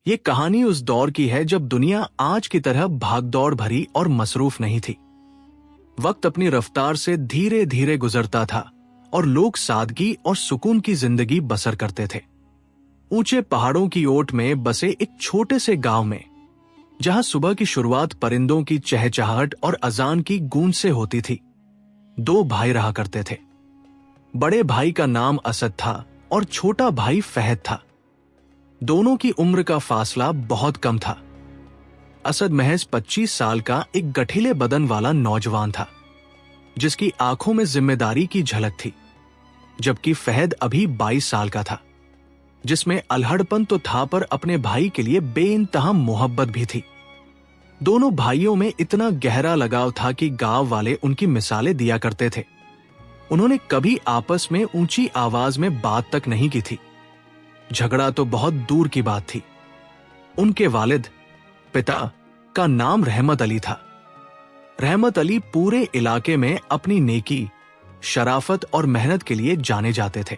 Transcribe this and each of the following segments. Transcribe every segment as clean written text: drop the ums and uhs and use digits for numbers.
ये कहानी उस दौर की है जब दुनिया आज की तरह भागदौड़ भरी और मसरूफ नहीं थी। वक्त अपनी रफ्तार से धीरे धीरे गुजरता था और लोग सादगी और सुकून की जिंदगी बसर करते थे। ऊंचे पहाड़ों की ओट में बसे एक छोटे से गांव में, जहां सुबह की शुरुआत परिंदों की चहचहाहट और अजान की गूंज से होती थी, दो भाई रहा करते थे। बड़े भाई का नाम असद था और छोटा भाई फहद था। दोनों की उम्र का फासला बहुत कम था। असद महज 25 साल का एक गठीले बदन वाला नौजवान था, जिसकी आंखों में जिम्मेदारी की झलक थी, जबकि फहद अभी 22 साल का था, जिसमें अल्हड़पन तो था पर अपने भाई के लिए बेइंतहा मोहब्बत भी थी। दोनों भाइयों में इतना गहरा लगाव था कि गांव वाले उनकी मिसालें दिया करते थे। उन्होंने कभी आपस में ऊंची आवाज में बात तक नहीं की थी। झगड़ा तो बहुत दूर की बात थी। उनके वालिद, पिता, का नाम रहमत अली था। रहमत अली पूरे इलाके में अपनी नेकी, शराफत और मेहनत के लिए जाने जाते थे।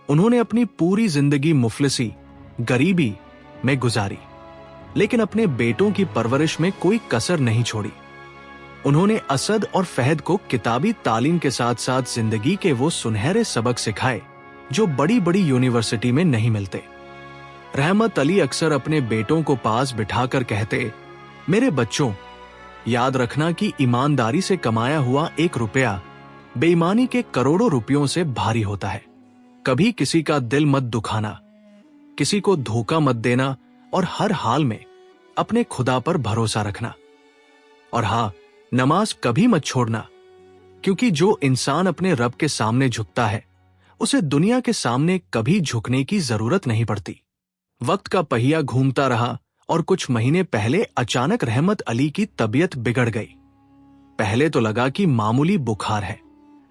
उन्होंने अपनी पूरी जिंदगी मुफलिसी, गरीबी में गुजारी, लेकिन अपने बेटों की परवरिश में कोई कसर नहीं छोड़ी। उन्होंने असद और फहद को किताबी तालीम के साथ साथ जिंदगी के वो सुनहरे सबक सिखाए जो बड़ी बड़ी यूनिवर्सिटी में नहीं मिलते। रहमत अली अक्सर अपने बेटों को पास बिठाकर कहते, मेरे बच्चों, याद रखना कि ईमानदारी से कमाया हुआ 1 रुपया बेईमानी के करोड़ों रुपयों से भारी होता है। कभी किसी का दिल मत दुखाना, किसी को धोखा मत देना और हर हाल में अपने खुदा पर भरोसा रखना। और हाँ, नमाज कभी मत छोड़ना, क्योंकि जो इंसान अपने रब के सामने झुकता है, उसे दुनिया के सामने कभी झुकने की जरूरत नहीं पड़ती। वक्त का पहिया घूमता रहा और कुछ महीने पहले अचानक रहमत अली की तबीयत बिगड़ गई। पहले तो लगा कि मामूली बुखार है,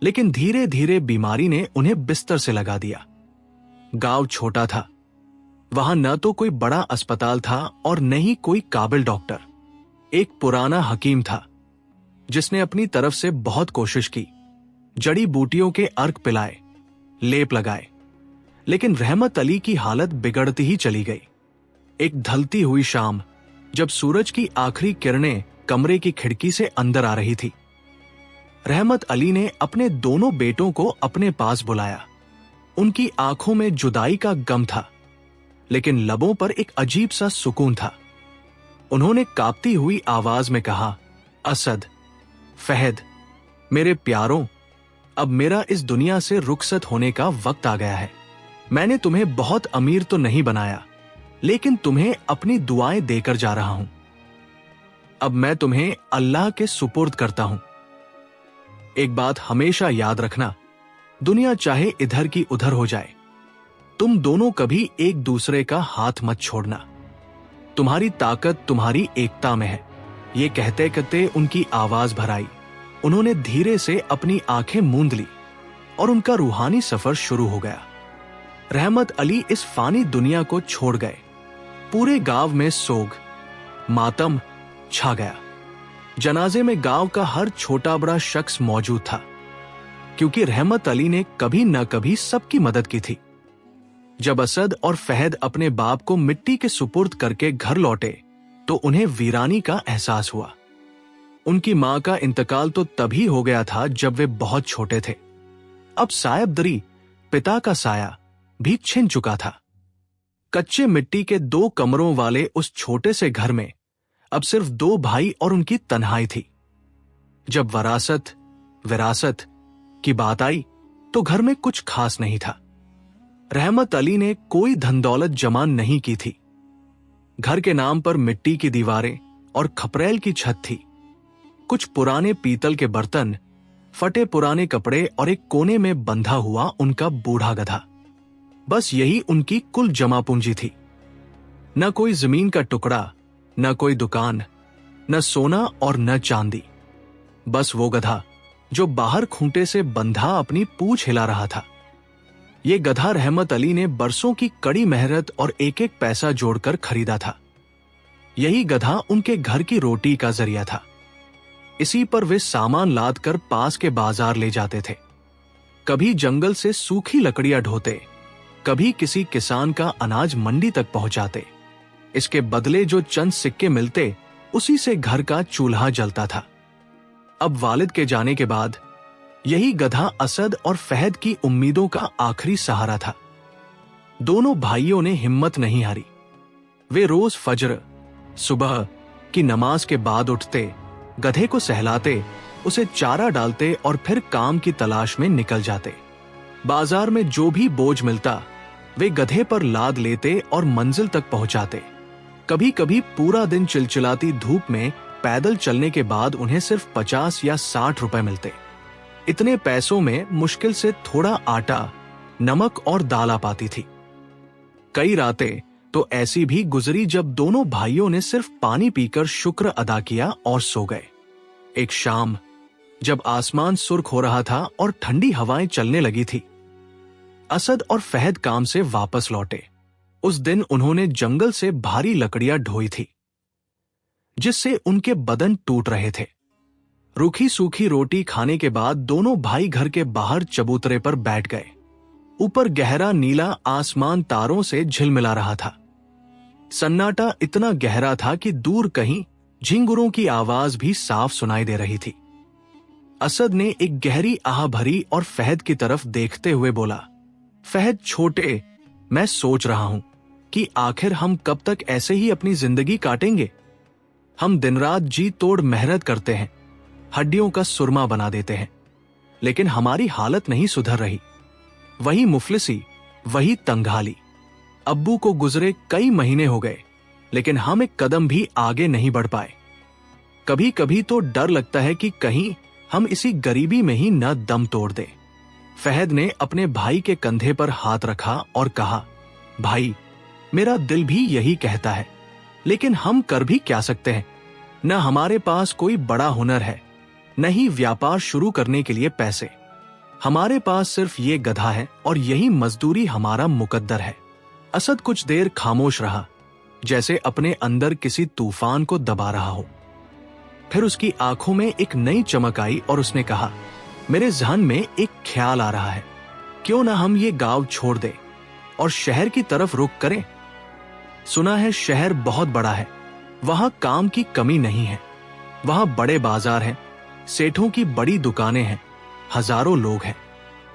लेकिन धीरे धीरे बीमारी ने उन्हें बिस्तर से लगा दिया। गांव छोटा था, वहां न तो कोई बड़ा अस्पताल था और न ही कोई काबिल डॉक्टर। एक पुराना हकीम था, जिसने अपनी तरफ से बहुत कोशिश की, जड़ी बूटियों के अर्क पिलाए, लेप लगाए, लेकिन रहमत अली की हालत बिगड़ती ही चली गई। एक ढलती हुई शाम, जब सूरज की आखिरी किरणें कमरे की खिड़की से अंदर आ रही थी, रहमत अली ने अपने दोनों बेटों को अपने पास बुलाया। उनकी आंखों में जुदाई का गम था, लेकिन लबों पर एक अजीब सा सुकून था। उन्होंने कांपती हुई आवाज में कहा, असद, फहद, मेरे प्यारों, अब मेरा इस दुनिया से रुखसत होने का वक्त आ गया है। मैंने तुम्हें बहुत अमीर तो नहीं बनाया, लेकिन तुम्हें अपनी दुआएं देकर जा रहा हूं। अब मैं तुम्हें अल्लाह के सुपुर्द करता हूं। एक बात हमेशा याद रखना, दुनिया चाहे इधर की उधर हो जाए, तुम दोनों कभी एक दूसरे का हाथ मत छोड़ना। तुम्हारी ताकत तुम्हारी एकता में है। ये कहते कहते उनकी आवाज भर आई। उन्होंने धीरे से अपनी आंखें मूंद ली और उनका रूहानी सफर शुरू हो गया। रहमत अली इस फानी दुनिया को छोड़ गए। पूरे गांव में सोग, मातम छा गया। जनाजे में गांव का हर छोटा बड़ा शख्स मौजूद था, क्योंकि रहमत अली ने कभी न कभी सबकी मदद की थी। जब असद और फहद अपने बाप को मिट्टी के सुपुर्द करके घर लौटे, तो उन्हें वीरानी का एहसास हुआ। उनकी मां का इंतकाल तो तभी हो गया था जब वे बहुत छोटे थे। अब सायबदरी, पिता का साया, भी छिन चुका था। कच्चे मिट्टी के 2 कमरों वाले उस छोटे से घर में अब सिर्फ 2 भाई और उनकी तन्हाई थी। जब विरासत की बात आई, तो घर में कुछ खास नहीं था। रहमत अली ने कोई धन दौलत जमा नहीं की थी। घर के नाम पर मिट्टी की दीवारें और खपरेल की छत थी। कुछ पुराने पीतल के बर्तन, फटे पुराने कपड़े और एक कोने में बंधा हुआ उनका बूढ़ा गधा, बस यही उनकी कुल जमा पूंजी थी। न कोई जमीन का टुकड़ा, न कोई दुकान, न सोना और न चांदी। बस वो गधा जो बाहर खूंटे से बंधा अपनी पूंछ हिला रहा था। ये गधा रहमत अली ने बरसों की कड़ी मेहनत और एक एक पैसा जोड़कर खरीदा था। यही गधा उनके घर की रोटी का जरिया था। इसी पर वे सामान लाद कर पास के बाजार ले जाते थे। कभी जंगल से सूखी लकड़ियां ढोते, कभी किसी किसान का अनाज मंडी तक पहुंचाते। इसके बदले जो चंद सिक्के मिलते उसी से घर का चूल्हा जलता था। अब वालिद के जाने के बाद यही गधा असद और फहद की उम्मीदों का आखिरी सहारा था। दोनों भाइयों ने हिम्मत नहीं हारी। वे रोज फजर सुबह की नमाज के बाद उठते, गधे को सहलाते, उसे चारा डालते और फिर काम की तलाश में निकल जाते। बाजार में जो भी बोझ मिलता वे गधे पर लाद लेते और मंजिल तक पहुंचाते। कभी कभी पूरा दिन चिलचिलाती धूप में पैदल चलने के बाद उन्हें सिर्फ 50 या 60 रुपए मिलते। इतने पैसों में मुश्किल से थोड़ा आटा, नमक और दाल आ पाती थी। कई रातें तो ऐसी भी गुजरी जब दोनों भाइयों ने सिर्फ पानी पीकर शुक्र अदा किया और सो गए। एक शाम जब आसमान सुर्ख हो रहा था और ठंडी हवाएं चलने लगी थी, असद और फहद काम से वापस लौटे। उस दिन उन्होंने जंगल से भारी लकड़ियां ढोई थी जिससे उनके बदन टूट रहे थे। रूखी सूखी रोटी खाने के बाद दोनों भाई घर के बाहर चबूतरे पर बैठ गए। ऊपर गहरा नीला आसमान तारों से झिलमिला रहा था। सन्नाटा इतना गहरा था कि दूर कहीं झिंगुरों की आवाज भी साफ सुनाई दे रही थी। असद ने एक गहरी आह भरी और फहद की तरफ देखते हुए बोला, फहद छोटे, मैं सोच रहा हूं कि आखिर हम कब तक ऐसे ही अपनी जिंदगी काटेंगे। हम दिन रात जी तोड़ मेहनत करते हैं, हड्डियों का सुरमा बना देते हैं, लेकिन हमारी हालत नहीं सुधर रही। वही मुफलिसी, वही तंगहाली। अब्बू को गुजरे कई महीने हो गए, लेकिन हम एक कदम भी आगे नहीं बढ़ पाए। कभी कभी तो डर लगता है कि कहीं हम इसी गरीबी में ही न दम तोड़ दें। फहद ने अपने भाई के कंधे पर हाथ रखा और कहा, भाई, मेरा दिल भी यही कहता है, लेकिन हम कर भी क्या सकते हैं। न हमारे पास कोई बड़ा हुनर है, न ही व्यापार शुरू करने के लिए पैसे। हमारे पास सिर्फ ये गधा है और यही मजदूरी हमारा मुकद्दर है। असद कुछ देर खामोश रहा, जैसे अपने अंदर किसी तूफान को दबा रहा हो। फिर उसकी आंखों में एक नई चमक आई और उसने कहा, मेरे जहन में एक ख्याल आ रहा है, क्यों ना हम ये गांव छोड़ दें और शहर की तरफ रुख करें। सुना है शहर बहुत बड़ा है, वहां काम की कमी नहीं है, वहां बड़े बाजार हैं, सेठों की बड़ी दुकानें हैं, हजारों लोग हैं।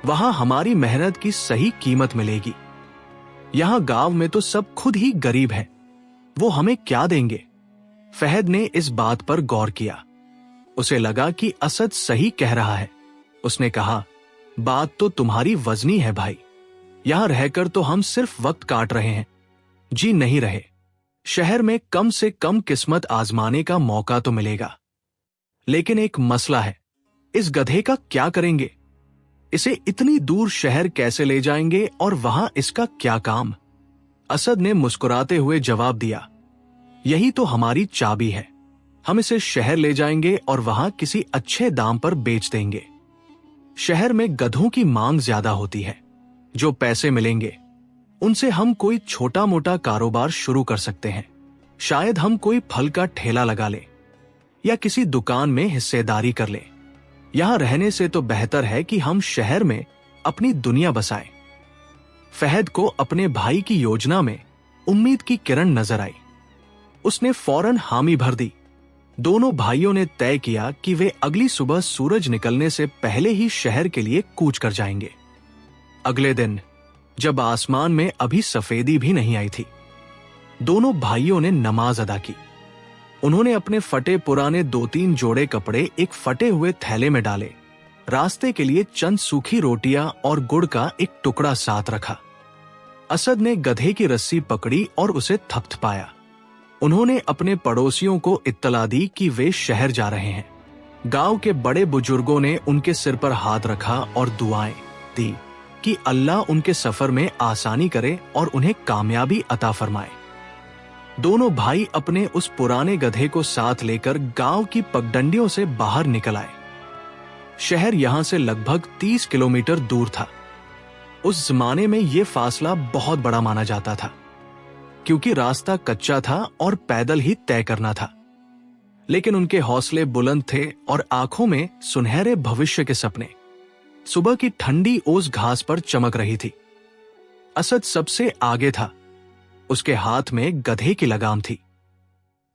वहां हमारी मेहनत की सही कीमत मिलेगी। यहां गांव में तो सब खुद ही गरीब हैं, वो हमें क्या देंगे। फहद ने इस बात पर गौर किया। उसे लगा कि असद सही कह रहा है। उसने कहा, बात तो तुम्हारी वजनी है भाई। यहां रहकर तो हम सिर्फ वक्त काट रहे हैं, जी नहीं रहे। शहर में कम से कम किस्मत आजमाने का मौका तो मिलेगा, लेकिन एक मसला है, इस गधे का क्या करेंगे। इसे इतनी दूर शहर कैसे ले जाएंगे और वहां इसका क्या काम। असद ने मुस्कुराते हुए जवाब दिया, यही तो हमारी चाबी है। हम इसे शहर ले जाएंगे और वहां किसी अच्छे दाम पर बेच देंगे। शहर में गधों की मांग ज्यादा होती है। जो पैसे मिलेंगे उनसे हम कोई छोटा मोटा कारोबार शुरू कर सकते हैं। शायद हम कोई फल का ठेला लगा ले या किसी दुकान में हिस्सेदारी कर ले। यहां रहने से तो बेहतर है कि हम शहर में अपनी दुनिया बसाएं। फहद को अपने भाई की योजना में उम्मीद की किरण नजर आई। उसने फौरन हामी भर दी। दोनों भाइयों ने तय किया कि वे अगली सुबह सूरज निकलने से पहले ही शहर के लिए कूच कर जाएंगे। अगले दिन जब आसमान में अभी सफेदी भी नहीं आई थी, दोनों भाइयों ने नमाज अदा की। उन्होंने अपने फटे पुराने 2-3 जोड़े कपड़े एक फटे हुए थैले में डाले। रास्ते के लिए चंद सूखी रोटियां और गुड़ का एक टुकड़ा साथ रखा। असद ने गधे की रस्सी पकड़ी और उसे थपथपाया। उन्होंने अपने पड़ोसियों को इत्तला दी कि वे शहर जा रहे हैं। गांव के बड़े बुजुर्गों ने उनके सिर पर हाथ रखा और दुआएं दी कि अल्लाह उनके सफर में आसानी करे और उन्हें कामयाबी अता फरमाए। दोनों भाई अपने उस पुराने गधे को साथ लेकर गांव की पगडंडियों से बाहर निकल आए। शहर यहां से लगभग 30 किलोमीटर दूर था। उस जमाने में यह फासला बहुत बड़ा माना जाता था, क्योंकि रास्ता कच्चा था और पैदल ही तय करना था। लेकिन उनके हौसले बुलंद थे और आंखों में सुनहरे भविष्य के सपने। सुबह की ठंडी ओस घास पर चमक रही थी। असद सबसे आगे था। उसके हाथ में गधे की लगाम थी।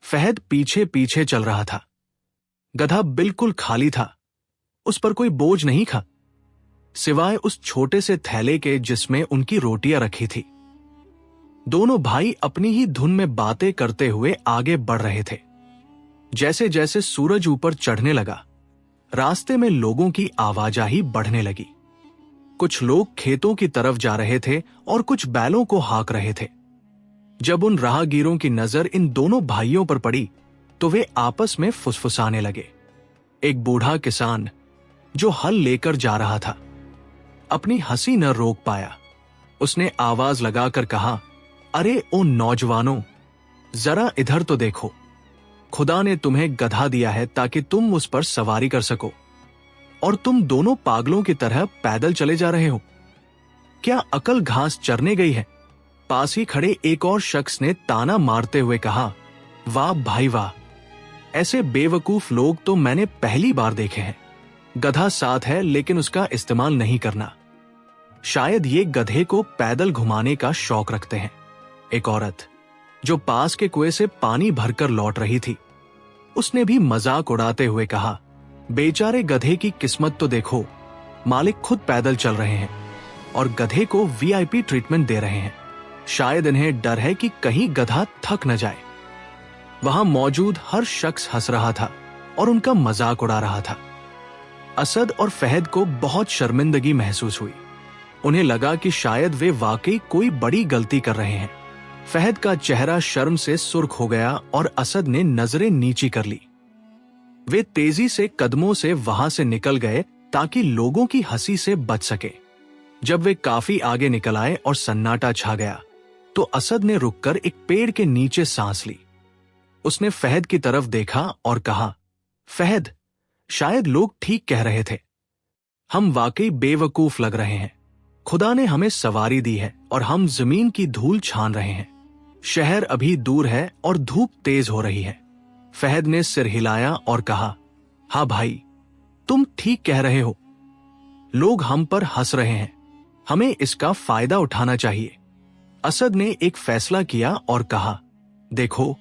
फहद पीछे पीछे चल रहा था। गधा बिल्कुल खाली था। उस पर कोई बोझ नहीं था, सिवाय उस छोटे से थैले के जिसमें उनकी रोटियां रखी थी। दोनों भाई अपनी ही धुन में बातें करते हुए आगे बढ़ रहे थे। जैसे जैसे सूरज ऊपर चढ़ने लगा, रास्ते में लोगों की आवाजाही बढ़ने लगी। कुछ लोग खेतों की तरफ जा रहे थे और कुछ बैलों को हाँक रहे थे। जब उन राहगीरों की नजर इन दोनों भाइयों पर पड़ी तो वे आपस में फुसफुसाने लगे। एक बूढ़ा किसान जो हल लेकर जा रहा था अपनी हंसी न रोक पाया। उसने आवाज लगाकर कहा, अरे ओ नौजवानों, जरा इधर तो देखो। खुदा ने तुम्हें गधा दिया है ताकि तुम उस पर सवारी कर सको, और तुम दोनों पागलों की तरह पैदल चले जा रहे हो। क्या अकल घास चरने गई है? पास ही खड़े एक और शख्स ने ताना मारते हुए कहा, वाह भाई वाह, ऐसे बेवकूफ लोग तो मैंने पहली बार देखे हैं। गधा साथ है लेकिन उसका इस्तेमाल नहीं करना। शायद ये गधे को पैदल घुमाने का शौक रखते हैं। एक औरत जो पास के कुएं से पानी भरकर लौट रही थी, उसने भी मजाक उड़ाते हुए कहा, बेचारे गधे की किस्मत तो देखो, मालिक खुद पैदल चल रहे हैं और गधे को वीआईपी ट्रीटमेंट दे रहे हैं। शायद इन्हें डर है कि कहीं गधा थक न जाए। वहां मौजूद हर शख्स हंस रहा था और उनका मजाक उड़ा रहा था। असद और फहद को बहुत शर्मिंदगी महसूस हुई। उन्हें लगा कि शायद वे वाकई कोई बड़ी गलती कर रहे हैं। फहद का चेहरा शर्म से सुर्ख हो गया और असद ने नजरें नीची कर ली। वे तेजी से कदमों से वहां से निकल गए ताकि लोगों की हंसी से बच सके। जब वे काफी आगे निकल आए और सन्नाटा छा गया तो असद ने रुककर एक पेड़ के नीचे सांस ली। उसने फहद की तरफ देखा और कहा, फहद, शायद लोग ठीक कह रहे थे। हम वाकई बेवकूफ लग रहे हैं। खुदा ने हमें सवारी दी है और हम जमीन की धूल छान रहे हैं। शहर अभी दूर है और धूप तेज हो रही है। फहद ने सिर हिलाया और कहा, हाँ भाई, तुम ठीक कह रहे हो। लोग हम पर हंस रहे हैं, हमें इसका फायदा उठाना चाहिए। असद ने एक फैसला किया और कहा, देखो,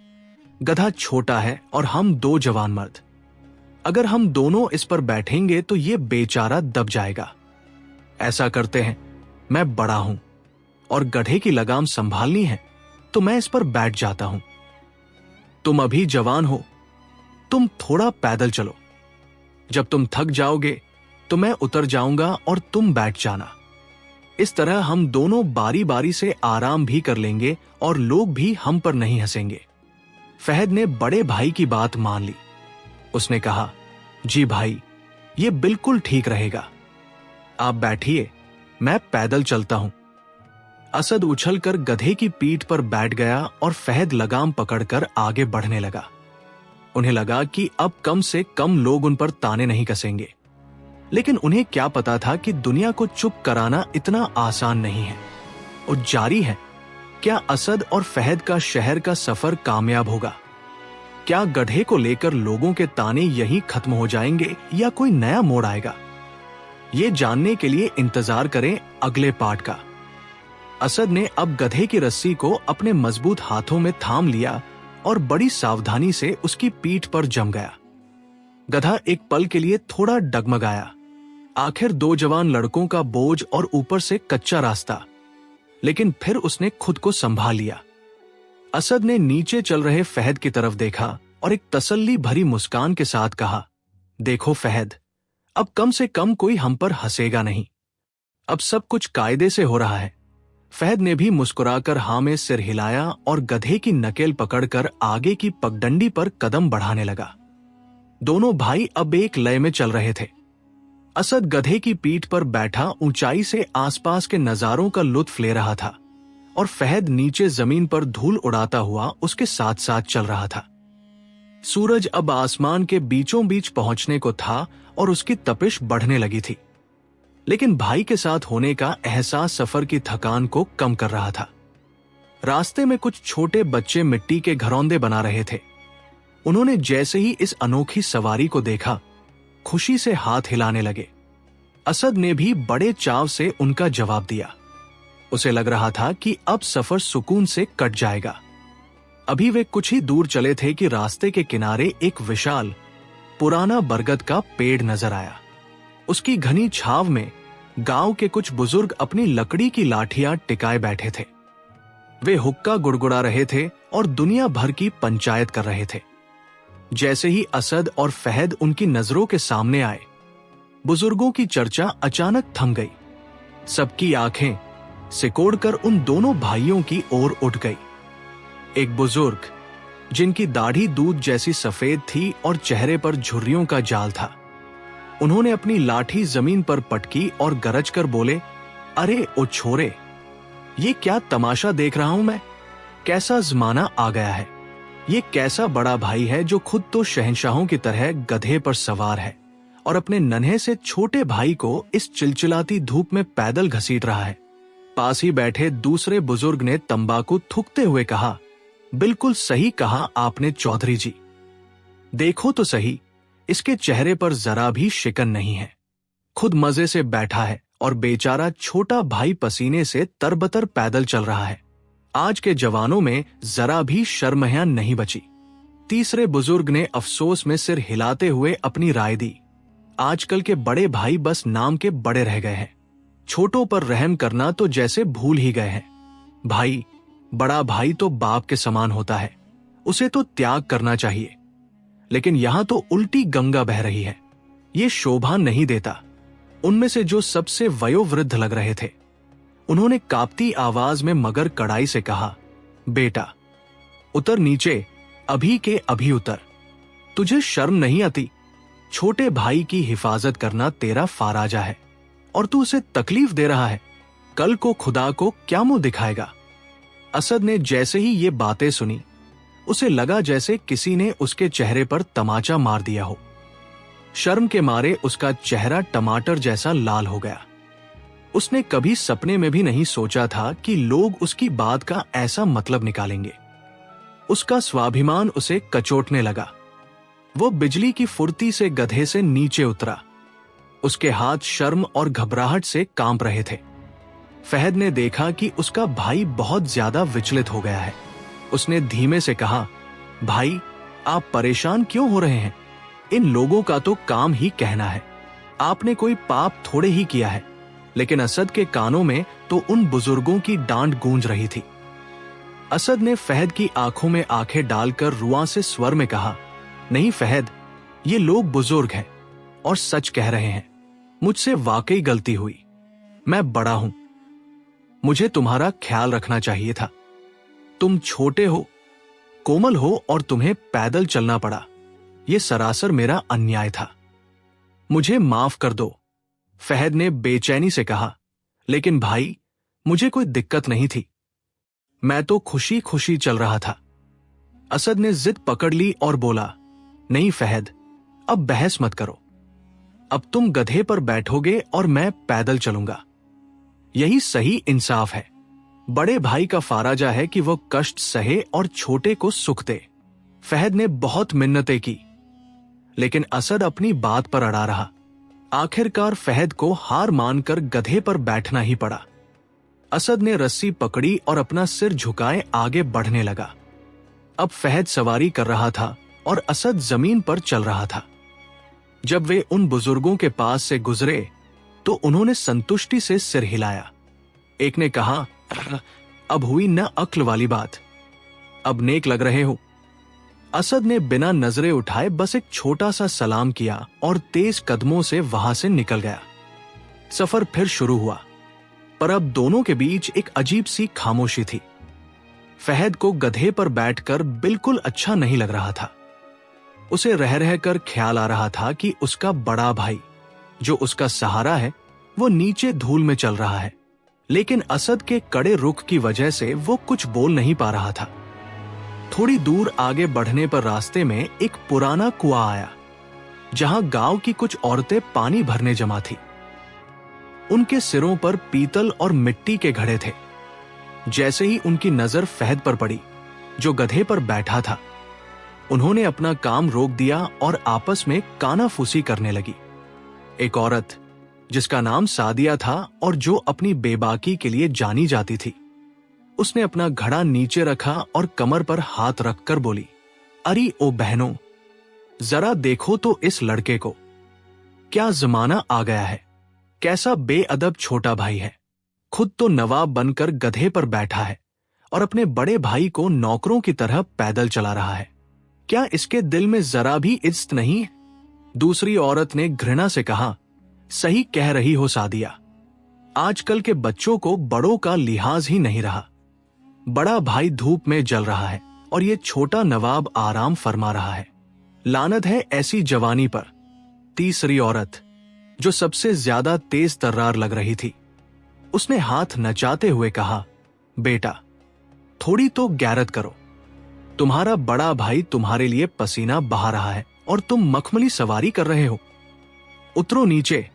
गधा छोटा है और हम दो जवान मर्द। अगर हम दोनों इस पर बैठेंगे तो ये बेचारा दब जाएगा। ऐसा करते हैं, मैं बड़ा हूं और गधे की लगाम संभालनी है तो मैं इस पर बैठ जाता हूं। तुम अभी जवान हो, तुम थोड़ा पैदल चलो। जब तुम थक जाओगे तो मैं उतर जाऊंगा और तुम बैठ जाना। इस तरह हम दोनों बारी बारी से आराम भी कर लेंगे और लोग भी हम पर नहीं हंसेंगे। फहद ने बड़े भाई की बात मान ली। उसने कहा, जी भाई, ये बिल्कुल ठीक रहेगा। आप बैठिए, मैं पैदल चलता हूं। असद उछलकर गधे की पीठ पर बैठ गया और फहद लगाम पकड़कर आगे बढ़ने लगा। उन्हें लगा कि अब कम से कम लोग उन पर ताने नहीं कसेंगे। लेकिन उन्हें क्या पता था कि दुनिया को चुप कराना इतना आसान नहीं है और जारी है। क्या असद और फहद का शहर का सफर कामयाब होगा? क्या गधे को लेकर लोगों के ताने यहीं खत्म हो जाएंगे या कोई नया मोड़ आएगा? ये जानने के लिए इंतजार करें अगले पार्ट का। असद ने अब गधे की रस्सी को अपने मजबूत हाथों में थाम लिया और बड़ी सावधानी से उसकी पीठ पर जम गया। गधा एक पल के लिए थोड़ा डगमगाया। आखिर दो जवान लड़कों का बोझ और ऊपर से कच्चा रास्ता। लेकिन फिर उसने खुद को संभाल लिया। असद ने नीचे चल रहे फहद की तरफ देखा और एक तसल्ली भरी मुस्कान के साथ कहा, देखो फहद, अब कम से कम कोई हम पर हंसेगा नहीं। अब सब कुछ कायदे से हो रहा है। फहद ने भी मुस्कुराकर हाँ में सिर हिलाया और गधे की नकेल पकड़कर आगे की पगडंडी पर कदम बढ़ाने लगा। दोनों भाई अब एक लय में चल रहे थे। असद गधे की पीठ पर बैठा ऊंचाई से आसपास के नजारों का लुत्फ ले रहा था और फहद नीचे जमीन पर धूल उड़ाता हुआ उसके साथ साथ चल रहा था। सूरज अब आसमान के बीचों बीच पहुंचने को था और उसकी तपिश बढ़ने लगी थी। लेकिन भाई के साथ होने का एहसास सफर की थकान को कम कर रहा था। रास्ते में कुछ छोटे बच्चे मिट्टी के घरौंदे बना रहे थे। उन्होंने जैसे ही इस अनोखी सवारी को देखा, खुशी से हाथ हिलाने लगे। असद ने भी बड़े चाव से उनका जवाब दिया। उसे लग रहा था कि अब सफर सुकून से कट जाएगा। अभी वे कुछ ही दूर चले थे कि रास्ते के किनारे एक विशाल पुराना बरगद का पेड़ नजर आया। उसकी घनी छाव में गांव के कुछ बुजुर्ग अपनी लकड़ी की लाठियां टिकाए बैठे थे। वे हुक्का गुड़गुड़ा रहे थे और दुनिया भर की पंचायत कर रहे थे। जैसे ही असद और फहद उनकी नजरों के सामने आए, बुजुर्गों की चर्चा अचानक थम गई। सबकी आंखें सिकोड़कर उन दोनों भाइयों की ओर उठ गई। एक बुजुर्ग जिनकी दाढ़ी दूध जैसी सफेद थी और चेहरे पर झुर्रियों का जाल था, उन्होंने अपनी लाठी जमीन पर पटकी और गरज कर बोले, अरे ओ छोरे, ये क्या तमाशा देख रहा हूं मैं? कैसा जमाना आ गया है। ये कैसा बड़ा भाई है जो खुद तो शहंशाहों की तरह गधे पर सवार है और अपने नन्हे से छोटे भाई को इस चिलचिलाती धूप में पैदल घसीट रहा है। पास ही बैठे दूसरे बुजुर्ग ने तंबाकू थूकते हुए कहा, बिल्कुल सही कहा आपने चौधरी जी। देखो तो सही, इसके चेहरे पर जरा भी शिकन नहीं है। खुद मजे से बैठा है और बेचारा छोटा भाई पसीने से तरबतर पैदल चल रहा है। आज के जवानों में जरा भी शर्महिया नहीं बची। तीसरे बुजुर्ग ने अफसोस में सिर हिलाते हुए अपनी राय दी, आजकल के बड़े भाई बस नाम के बड़े रह गए हैं। छोटों पर रहम करना तो जैसे भूल ही गए हैं। भाई, बड़ा भाई तो बाप के समान होता है, उसे तो त्याग करना चाहिए। लेकिन यहां तो उल्टी गंगा बह रही है। ये शोभा नहीं देता। उनमें से जो सबसे वयोवृद्ध लग रहे थे, उन्होंने कांपती आवाज में मगर कड़ाई से कहा, बेटा उतर नीचे, अभी के अभी उतर। तुझे शर्म नहीं आती? छोटे भाई की हिफाजत करना तेरा फाराजा है और तू उसे तकलीफ दे रहा है। कल को खुदा को क्या मुंह दिखाएगा? असद ने जैसे ही ये बातें सुनी, उसे लगा जैसे किसी ने उसके चेहरे पर तमाचा मार दिया हो। शर्म के मारे उसका चेहरा टमाटर जैसा लाल हो गया। उसने कभी सपने में भी नहीं सोचा था कि लोग उसकी बात का ऐसा मतलब निकालेंगे। उसका स्वाभिमान उसे कचोटने लगा। वो बिजली की फुर्ती से गधे से नीचे उतरा। उसके हाथ शर्म और घबराहट से कांप रहे थे। फहद ने देखा कि उसका भाई बहुत ज्यादा विचलित हो गया है। उसने धीमे से कहा, भाई आप परेशान क्यों हो रहे हैं? इन लोगों का तो काम ही कहना है। आपने कोई पाप थोड़े ही किया है। लेकिन असद के कानों में तो उन बुजुर्गों की डांट गूंज रही थी। असद ने फहद की आंखों में आंखें डालकर रुआं से स्वर में कहा, नहीं फहद, ये लोग बुजुर्ग हैं और सच कह रहे हैं। मुझसे वाकई गलती हुई। मैं बड़ा हूं, मुझे तुम्हारा ख्याल रखना चाहिए था। तुम छोटे हो, कोमल हो और तुम्हें पैदल चलना पड़ा। ये सरासर मेरा अन्याय था। मुझे माफ कर दो, फहद ने बेचैनी से कहा। लेकिन भाई, मुझे कोई दिक्कत नहीं थी। मैं तो खुशी खुशी चल रहा था। असद ने जिद पकड़ ली और बोला, नहीं फहद, अब बहस मत करो। अब तुम गधे पर बैठोगे और मैं पैदल चलूंगा। यही सही इंसाफ है। बड़े भाई का फाराजा है कि वो कष्ट सहे और छोटे को सुख दे। फहद ने बहुत मिन्नतें की, लेकिन असद अपनी बात पर अड़ा रहा। आखिरकार फहद को हार मानकर गधे पर बैठना ही पड़ा। असद ने रस्सी पकड़ी और अपना सिर झुकाए आगे बढ़ने लगा। अब फहद सवारी कर रहा था और असद जमीन पर चल रहा था। जब वे उन बुजुर्गों के पास से गुजरे तो उन्होंने संतुष्टि से सिर हिलाया। एक ने कहा, अब हुई न अक्ल वाली बात, अब नेक लग रहे हो। असद ने बिना नजरें उठाए बस एक छोटा सा सलाम किया और तेज कदमों से वहां से निकल गया। सफर फिर शुरू हुआ, पर अब दोनों के बीच एक अजीब सी खामोशी थी। फहद को गधे पर बैठकर बिल्कुल अच्छा नहीं लग रहा था। उसे रह रहकर ख्याल आ रहा था कि उसका बड़ा भाई, जो उसका सहारा है, वो नीचे धूल में चल रहा है। लेकिन असद के कड़े रुख की वजह से वो कुछ बोल नहीं पा रहा था। थोड़ी दूर आगे बढ़ने पर रास्ते में एक पुराना कुआं आया, जहां गांव की कुछ औरतें पानी भरने जमा थी। उनके सिरों पर पीतल और मिट्टी के घड़े थे। जैसे ही उनकी नजर फहद पर पड़ी, जो गधे पर बैठा था, उन्होंने अपना काम रोक दिया और आपस में कानाफूसी करने लगी। एक औरत जिसका नाम सादिया था और जो अपनी बेबाकी के लिए जानी जाती थी। उसने अपना घड़ा नीचे रखा और कमर पर हाथ रखकर बोली, अरे ओ बहनों, जरा देखो तो इस लड़के को, क्या जमाना आ गया है। कैसा बेअदब छोटा भाई है। खुद तो नवाब बनकर गधे पर बैठा है और अपने बड़े भाई को नौकरों की तरह पैदल चला रहा है। क्या इसके दिल में जरा भी इज्जत नहीं है? दूसरी औरत ने घृणा से कहा, सही कह रही हो सादिया, आजकल के बच्चों को बड़ों का लिहाज ही नहीं रहा। बड़ा भाई धूप में जल रहा है और ये छोटा नवाब आराम फरमा रहा है। लानत है ऐसी जवानी पर। तीसरी औरत, जो सबसे ज्यादा तेज तर्रार लग रही थी, उसने हाथ नचाते हुए कहा, बेटा थोड़ी तो गैरत करो। तुम्हारा बड़ा भाई तुम्हारे लिए पसीना बहा रहा है और तुम मखमली सवारी कर रहे हो। उतरो नीचे,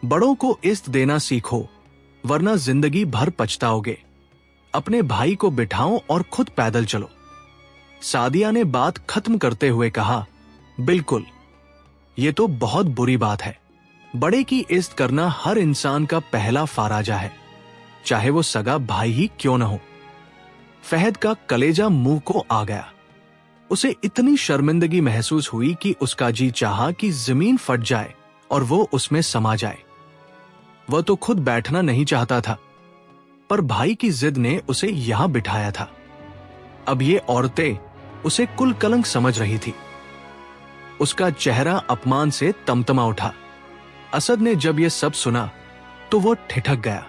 बड़ों को इज्जत देना सीखो, वरना जिंदगी भर पछताओगे। अपने भाई को बिठाओ और खुद पैदल चलो। सादिया ने बात खत्म करते हुए कहा, बिल्कुल, ये तो बहुत बुरी बात है। बड़े की इज्जत करना हर इंसान का पहला फाराजा है, चाहे वो सगा भाई ही क्यों न हो। फहद का कलेजा मुंह को आ गया। उसे इतनी शर्मिंदगी महसूस हुई कि उसका जी चाहा कि जमीन फट जाए और वो उसमें समा जाए। वह तो खुद बैठना नहीं चाहता था, पर भाई की जिद ने उसे यहां बिठाया था। अब ये औरतें उसे कुल कलंक समझ रही थी। उसका चेहरा अपमान से तमतमा उठा। असद ने जब यह सब सुना तो वो ठिठक गया।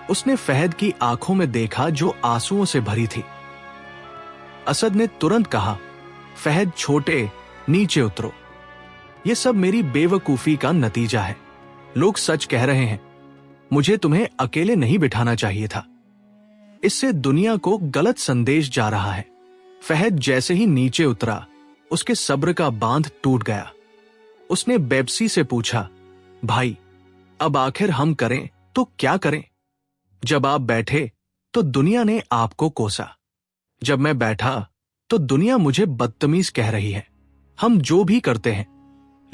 उसने फहद की आंखों में देखा जो आंसुओं से भरी थी। असद ने तुरंत कहा, फहद छोटे, नीचे उतरो। यह सब मेरी बेवकूफी का नतीजा है। लोग सच कह रहे हैं। मुझे तुम्हें अकेले नहीं बिठाना चाहिए था। इससे दुनिया को गलत संदेश जा रहा है। फहद जैसे ही नीचे उतरा, उसके सब्र का बांध टूट गया। उसने बेबसी से पूछा, भाई अब आखिर हम करें तो क्या करें? जब आप बैठे तो दुनिया ने आपको कोसा, जब मैं बैठा तो दुनिया मुझे बदतमीज कह रही है। हम जो भी करते हैं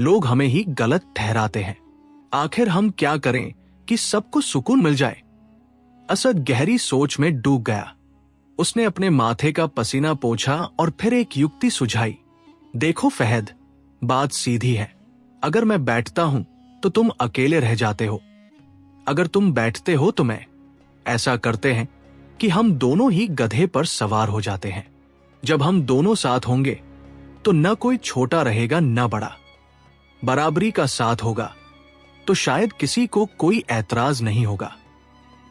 लोग हमें ही गलत ठहराते हैं। आखिर हम क्या करें कि सबको सुकून मिल जाए? असद गहरी सोच में डूब गया। उसने अपने माथे का पसीना पोंछा और फिर एक युक्ति सुझाई। देखो फहद, बात सीधी है। अगर मैं बैठता हूं तो तुम अकेले रह जाते हो। अगर तुम बैठते हो तो मैं। ऐसा करते हैं कि हम दोनों ही गधे पर सवार हो जाते हैं। जब हम दोनों साथ होंगे तो न कोई छोटा रहेगा न बड़ा। बराबरी का साथ होगा तो शायद किसी को कोई ऐतराज नहीं होगा।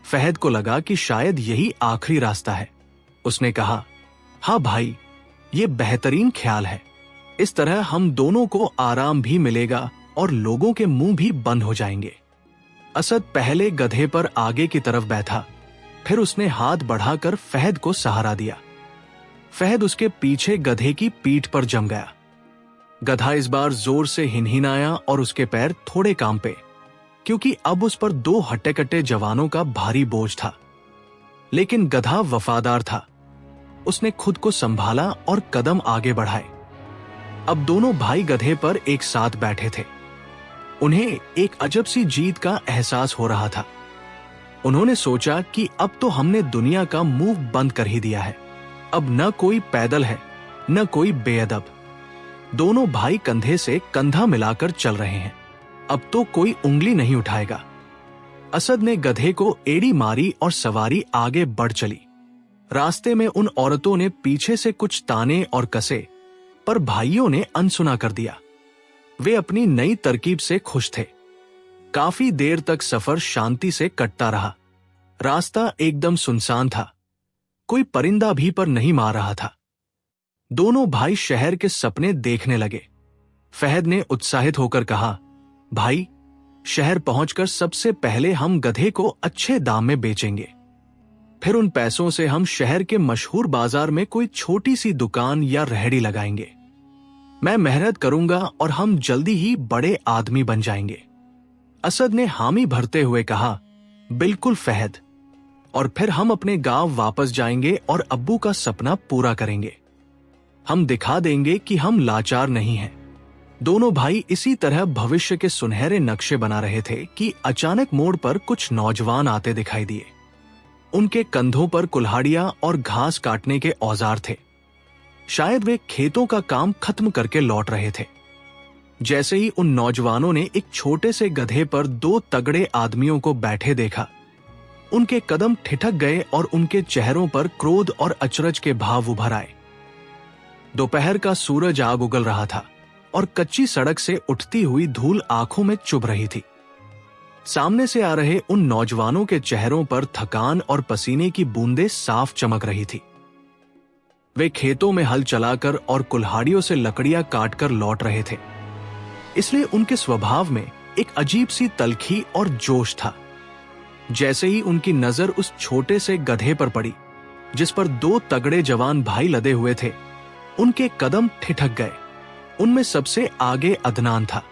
फहद को लगा कि शायद यही आखिरी रास्ता है। उसने कहा, हाँ भाई, ये बेहतरीन ख्याल है। इस तरह हम दोनों को आराम भी मिलेगा और लोगों के मुंह भी बंद हो जाएंगे। असद पहले गधे पर आगे की तरफ बैठा, फिर उसने हाथ बढ़ाकर फहद को सहारा दिया। फहद उसके पीछे गधे की पीठ पर जम गया। गधा इस बार जोर से हिनहिनाया और उसके पैर थोड़े कांपे, क्योंकि अब उस पर 2 हट्टे-कट्टे जवानों का भारी बोझ था। लेकिन गधा वफादार था। उसने खुद को संभाला और कदम आगे बढ़ाए। अब दोनों भाई गधे पर एक साथ बैठे थे। उन्हें एक अजब सी जीत का एहसास हो रहा था। उन्होंने सोचा कि अब तो हमने दुनिया का मुंह बंद कर ही दिया है। अब न कोई पैदल है, न कोई बेअदब। दोनों भाई कंधे से कंधा मिलाकर चल रहे हैं। अब तो कोई उंगली नहीं उठाएगा। असद ने गधे को एड़ी मारी और सवारी आगे बढ़ चली। रास्ते में उन औरतों ने पीछे से कुछ ताने और कसे, पर भाइयों ने अनसुना कर दिया। वे अपनी नई तरकीब से खुश थे। काफी देर तक सफर शांति से कटता रहा। रास्ता एकदम सुनसान था। कोई परिंदा भी पर नहीं मार रहा था। दोनों भाई शहर के सपने देखने लगे। फहद ने उत्साहित होकर कहा, भाई, शहर पहुंचकर सबसे पहले हम गधे को अच्छे दाम में बेचेंगे। फिर उन पैसों से हम शहर के मशहूर बाजार में कोई छोटी सी दुकान या रेहड़ी लगाएंगे। मैं मेहनत करूंगा और हम जल्दी ही बड़े आदमी बन जाएंगे। असद ने हामी भरते हुए कहा, बिल्कुल फहद। और फिर हम अपने गांव वापस जाएंगे और अब्बू का सपना पूरा करेंगे। हम दिखा देंगे कि हम लाचार नहीं हैं। दोनों भाई इसी तरह भविष्य के सुनहरे नक्शे बना रहे थे कि अचानक मोड़ पर कुछ नौजवान आते दिखाई दिए। उनके कंधों पर कुल्हाड़ियां और घास काटने के औजार थे। शायद वे खेतों का काम खत्म करके लौट रहे थे। जैसे ही उन नौजवानों ने एक छोटे से गधे पर दो तगड़े आदमियों को बैठे देखा, उनके कदम ठिठक गए और उनके चेहरों पर क्रोध और अचरज के भाव उभर आए। दोपहर का सूरज आग उगल रहा था और कच्ची सड़क से उठती हुई धूल आंखों में चुभ रही थी। सामने से आ रहे उन नौजवानों के चेहरों पर थकान और पसीने की बूंदें साफ चमक रही थी। वे खेतों में हल चलाकर और कुल्हाड़ियों से लकड़ियां काटकर लौट रहे थे, इसलिए उनके स्वभाव में एक अजीब सी तल्खी और जोश था। जैसे ही उनकी नजर उस छोटे से गधे पर पड़ी जिस पर दो तगड़े जवान भाई लदे हुए थे, उनके कदम ठिठक गए। उनमें सबसे आगे अदनान था।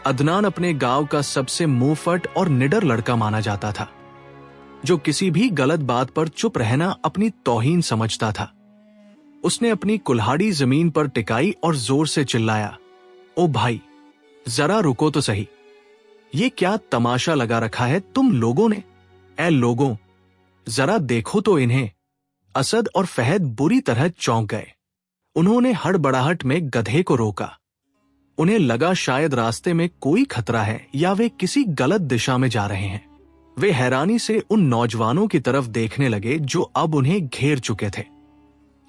अदनान अपने गांव का सबसे मुंहफट और निडर लड़का माना जाता था, जो किसी भी गलत बात पर चुप रहना अपनी तौहीन समझता था। उसने अपनी कुल्हाड़ी जमीन पर टिकाई और जोर से चिल्लाया, ओ भाई, जरा रुको तो सही। ये क्या तमाशा लगा रखा है तुम लोगों ने? ऐ लोगों, जरा देखो तो इन्हें। असद और फहद बुरी तरह चौंक गए। उन्होंने हड़बड़ाहट में गधे को रोका। उन्हें लगा शायद रास्ते में कोई खतरा है या वे किसी गलत दिशा में जा रहे हैं। वे हैरानी से उन नौजवानों की तरफ देखने लगे जो अब उन्हें घेर चुके थे।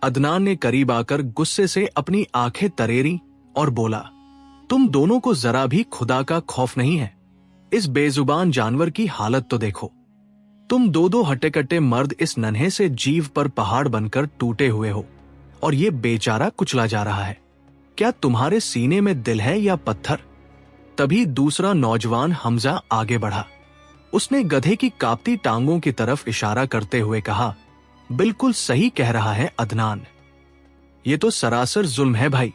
अदनान ने करीब आकर गुस्से से अपनी आंखें तरेरी और बोला, तुम दोनों को जरा भी खुदा का खौफ नहीं है? इस बेजुबान जानवर की हालत तो देखो। तुम दो हट्टे कट्टे मर्द इस नन्हे से जीव पर पहाड़ बनकर टूटे हुए हो और ये बेचारा कुचला जा रहा है। क्या तुम्हारे सीने में दिल है या पत्थर? तभी दूसरा नौजवान हमजा आगे बढ़ा। उसने गधे की कांपती टांगों की तरफ इशारा करते हुए कहा, बिल्कुल सही कह रहा है अदनान। ये तो सरासर जुल्म है भाई।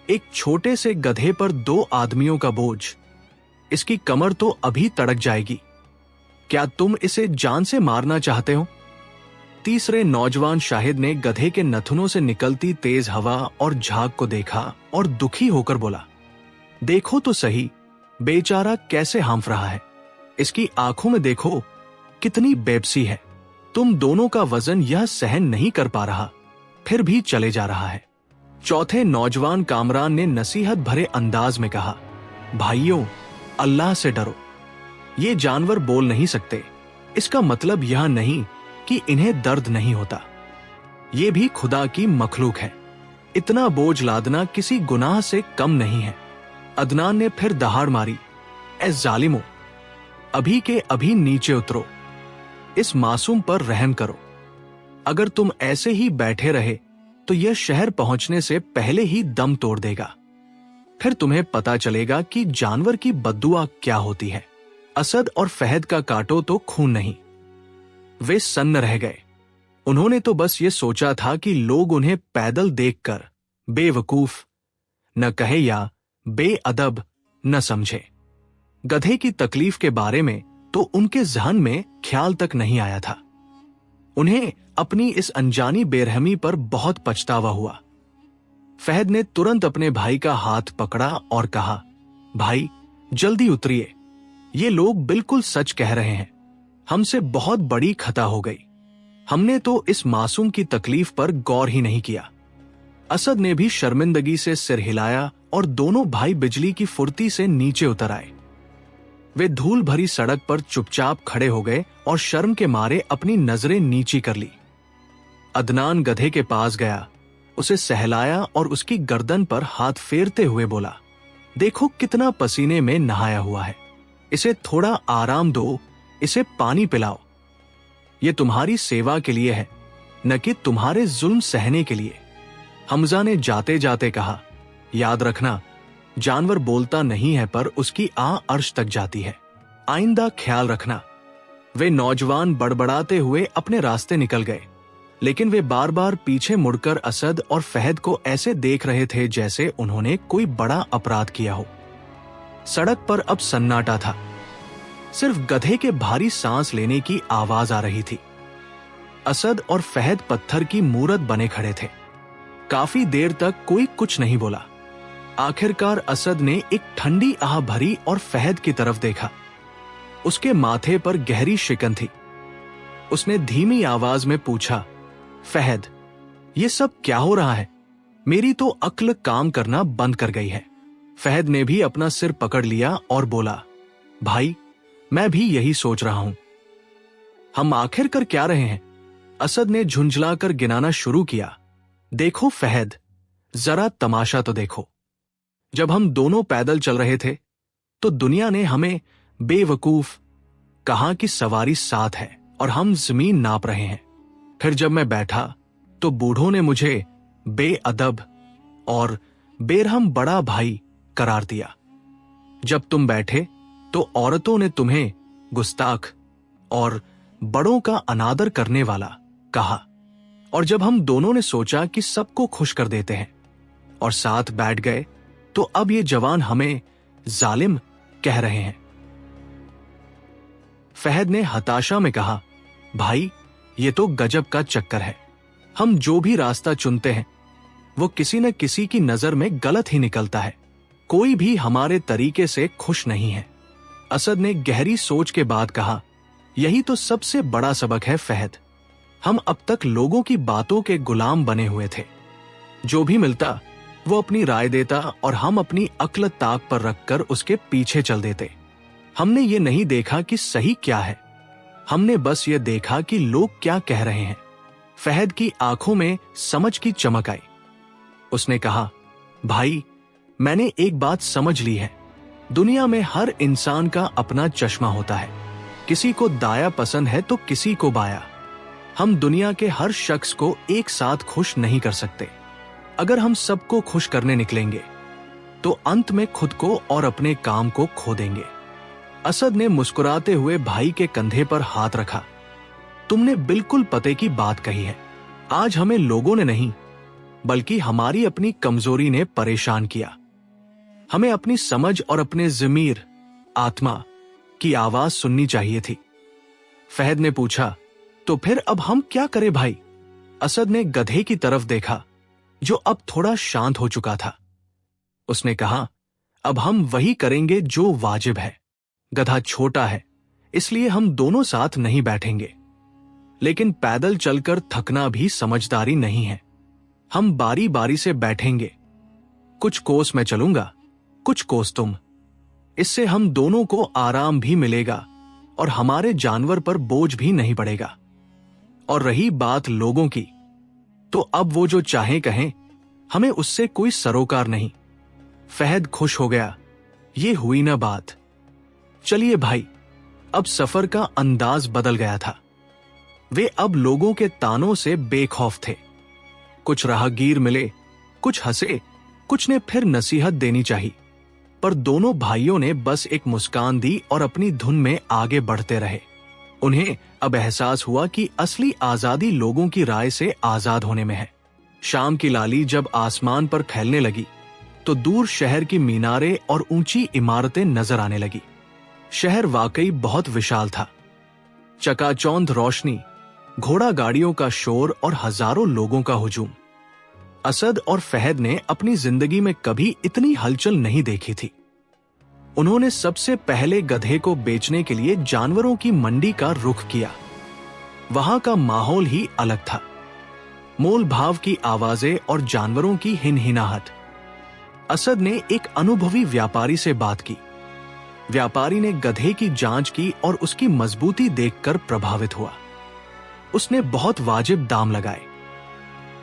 एक छोटे से गधे पर दो आदमियों का बोझ, इसकी कमर तो अभी तड़क जाएगी। क्या तुम इसे जान से मारना चाहते हो? तीसरे नौजवान शाहिद ने गधे के नथुनों से निकलती तेज हवा और झाग को देखा और दुखी होकर बोला, देखो तो सही, बेचारा कैसे हांफ रहा है। इसकी आंखों में देखो कितनी बेबसी है। तुम दोनों का वजन यह सहन नहीं कर पा रहा, फिर भी चले जा रहा है। चौथे नौजवान कामरान ने नसीहत भरे अंदाज में कहा, भाइयों, अल्लाह से डरो। ये जानवर बोल नहीं सकते, इसका मतलब यह नहीं कि इन्हें दर्द नहीं होता। ये भी खुदा की मखलूक है। इतना बोझ लादना किसी गुनाह से कम नहीं है। अदनान ने फिर दहाड़ मारी, ए जालिमो, अभी के अभी नीचे उतरो, इस मासूम पर रहम करो। अगर तुम ऐसे ही बैठे रहे तो यह शहर पहुंचने से पहले ही दम तोड़ देगा। फिर तुम्हें पता चलेगा कि जानवर की बद्दुआ क्या होती है। असद और फहद का काटो तो खून नहीं। वे सन्न रह गए। उन्होंने तो बस ये सोचा था कि लोग उन्हें पैदल देखकर बेवकूफ न कहे या बेअदब न समझे। गधे की तकलीफ के बारे में तो उनके जहन में ख्याल तक नहीं आया था। उन्हें अपनी इस अनजानी बेरहमी पर बहुत पछतावा हुआ। फहद ने तुरंत अपने भाई का हाथ पकड़ा और कहा, भाई, जल्दी उतरिए। ये लोग बिल्कुल सच कह रहे हैं। हमसे बहुत बड़ी खता हो गई। हमने तो इस मासूम की तकलीफ पर गौर ही नहीं किया। असद ने भी शर्मिंदगी से सिर हिलाया और दोनों भाई बिजली की फुर्ती से नीचे उतर आए। वे धूल भरी सड़क पर चुपचाप खड़े हो गए और शर्म के मारे अपनी नजरें नीची कर ली। अदनान गधे के पास गया, उसे सहलाया और उसकी गर्दन पर हाथ फेरते हुए बोला, देखो कितना पसीने में नहाया हुआ है। इसे थोड़ा आराम दो, इसे पानी पिलाओ। ये तुम्हारी सेवा के लिए है, न कि तुम्हारे जुल्म सहने के लिए। हमजा ने जाते जाते कहा, याद रखना, जानवर बोलता नहीं है पर उसकी अर्श तक जाती है। आइंदा ख्याल रखना। वे नौजवान बड़बड़ाते हुए अपने रास्ते निकल गए, लेकिन वे बार बार पीछे मुड़कर असद और फहद को ऐसे देख रहे थे जैसे उन्होंने कोई बड़ा अपराध किया हो। सड़क पर अब सन्नाटा था। सिर्फ गधे के भारी सांस लेने की आवाज आ रही थी। असद और फहद पत्थर की मूरत बने खड़े थे। काफी देर तक कोई कुछ नहीं बोला। आखिरकार असद ने एक ठंडी आह भरी और फहद की तरफ देखा। उसके माथे पर गहरी शिकन थी। उसने धीमी आवाज में पूछा, फहद, ये सब क्या हो रहा है? मेरी तो अक्ल काम करना बंद कर गई है। फहद ने भी अपना सिर पकड़ लिया और बोला, भाई, मैं भी यही सोच रहा हूं। हम आखिर कर क्या रहे हैं? असद ने झुंझलाकर गिनाना शुरू किया। देखो फहद, जरा तमाशा तो देखो। जब हम दोनों पैदल चल रहे थे तो दुनिया ने हमें बेवकूफ कहा कि सवारी साथ है और हम जमीन नाप रहे हैं। फिर जब मैं बैठा तो बूढ़ों ने मुझे बेअदब और बेरहम बड़ा भाई करार दिया। जब तुम बैठे तो औरतों ने तुम्हें गुस्ताख और बड़ों का अनादर करने वाला कहा। और जब हम दोनों ने सोचा कि सबको खुश कर देते हैं और साथ बैठ गए तो अब ये जवान हमें जालिम कह रहे हैं। फहद ने हताशा में कहा, भाई, ये तो गजब का चक्कर है। हम जो भी रास्ता चुनते हैं वो किसी न किसी की नजर में गलत ही निकलता है। कोई भी हमारे तरीके से खुश नहीं है। असद ने गहरी सोच के बाद कहा, यही तो सबसे बड़ा सबक है फहद। हम अब तक लोगों की बातों के गुलाम बने हुए थे। जो भी मिलता वो अपनी राय देता और हम अपनी अक्ल ताक पर रखकर उसके पीछे चल देते। हमने ये नहीं देखा कि सही क्या है, हमने बस ये देखा कि लोग क्या कह रहे हैं। फहद की आंखों में समझ की चमक आई। उसने कहा, भाई, मैंने एक बात समझ ली है। दुनिया में हर इंसान का अपना चश्मा होता है। किसी को दाया पसंद है तो किसी को बाया। हम दुनिया के हर शख्स को एक साथ खुश नहीं कर सकते। अगर हम सबको खुश करने निकलेंगे तो अंत में खुद को और अपने काम को खो देंगे। असद ने मुस्कुराते हुए भाई के कंधे पर हाथ रखा। तुमने बिल्कुल पते की बात कही है। आज हमें लोगों ने नहीं बल्कि हमारी अपनी कमजोरी ने परेशान किया। हमें अपनी समझ और अपने ज़मीर, आत्मा की आवाज सुननी चाहिए थी। फहद ने पूछा, तो फिर अब हम क्या करें भाई? असद ने गधे की तरफ देखा जो अब थोड़ा शांत हो चुका था। उसने कहा, अब हम वही करेंगे जो वाजिब है। गधा छोटा है इसलिए हम दोनों साथ नहीं बैठेंगे, लेकिन पैदल चलकर थकना भी समझदारी नहीं है। हम बारी बारी से बैठेंगे। कुछ कोस मैं चलूंगा, कुछ कोस तुम। इससे हम दोनों को आराम भी मिलेगा और हमारे जानवर पर बोझ भी नहीं पड़ेगा। और रही बात लोगों की, तो अब वो जो चाहें कहें, हमें उससे कोई सरोकार नहीं। फहद खुश हो गया। ये हुई ना बात। चलिए भाई, अब सफर का अंदाज बदल गया था। वे अब लोगों के तानों से बेखौफ थे। कुछ राहगीर मिले, कुछ हंसे, कुछ ने फिर नसीहत देनी चाहिए, पर दोनों भाइयों ने बस एक मुस्कान दी और अपनी धुन में आगे बढ़ते रहे। उन्हें अब एहसास हुआ कि असली आजादी लोगों की राय से आजाद होने में है। शाम की लाली जब आसमान पर फैलने लगी तो दूर शहर की मीनारें और ऊंची इमारतें नजर आने लगी। शहर वाकई बहुत विशाल था। चकाचौंध रोशनी, घोड़ा गाड़ियों का शोर और हजारों लोगों का हुजूम। असद और फहद ने अपनी जिंदगी में कभी इतनी हलचल नहीं देखी थी। उन्होंने सबसे पहले गधे को बेचने के लिए जानवरों की मंडी का रुख किया। वहां का माहौल ही अलग था। मोल भाव की आवाजें और जानवरों की हिनहिनाहट। असद ने एक अनुभवी व्यापारी से बात की। व्यापारी ने गधे की जांच की और उसकी मजबूती देखकर प्रभावित हुआ। उसने बहुत वाजिब दाम लगाए।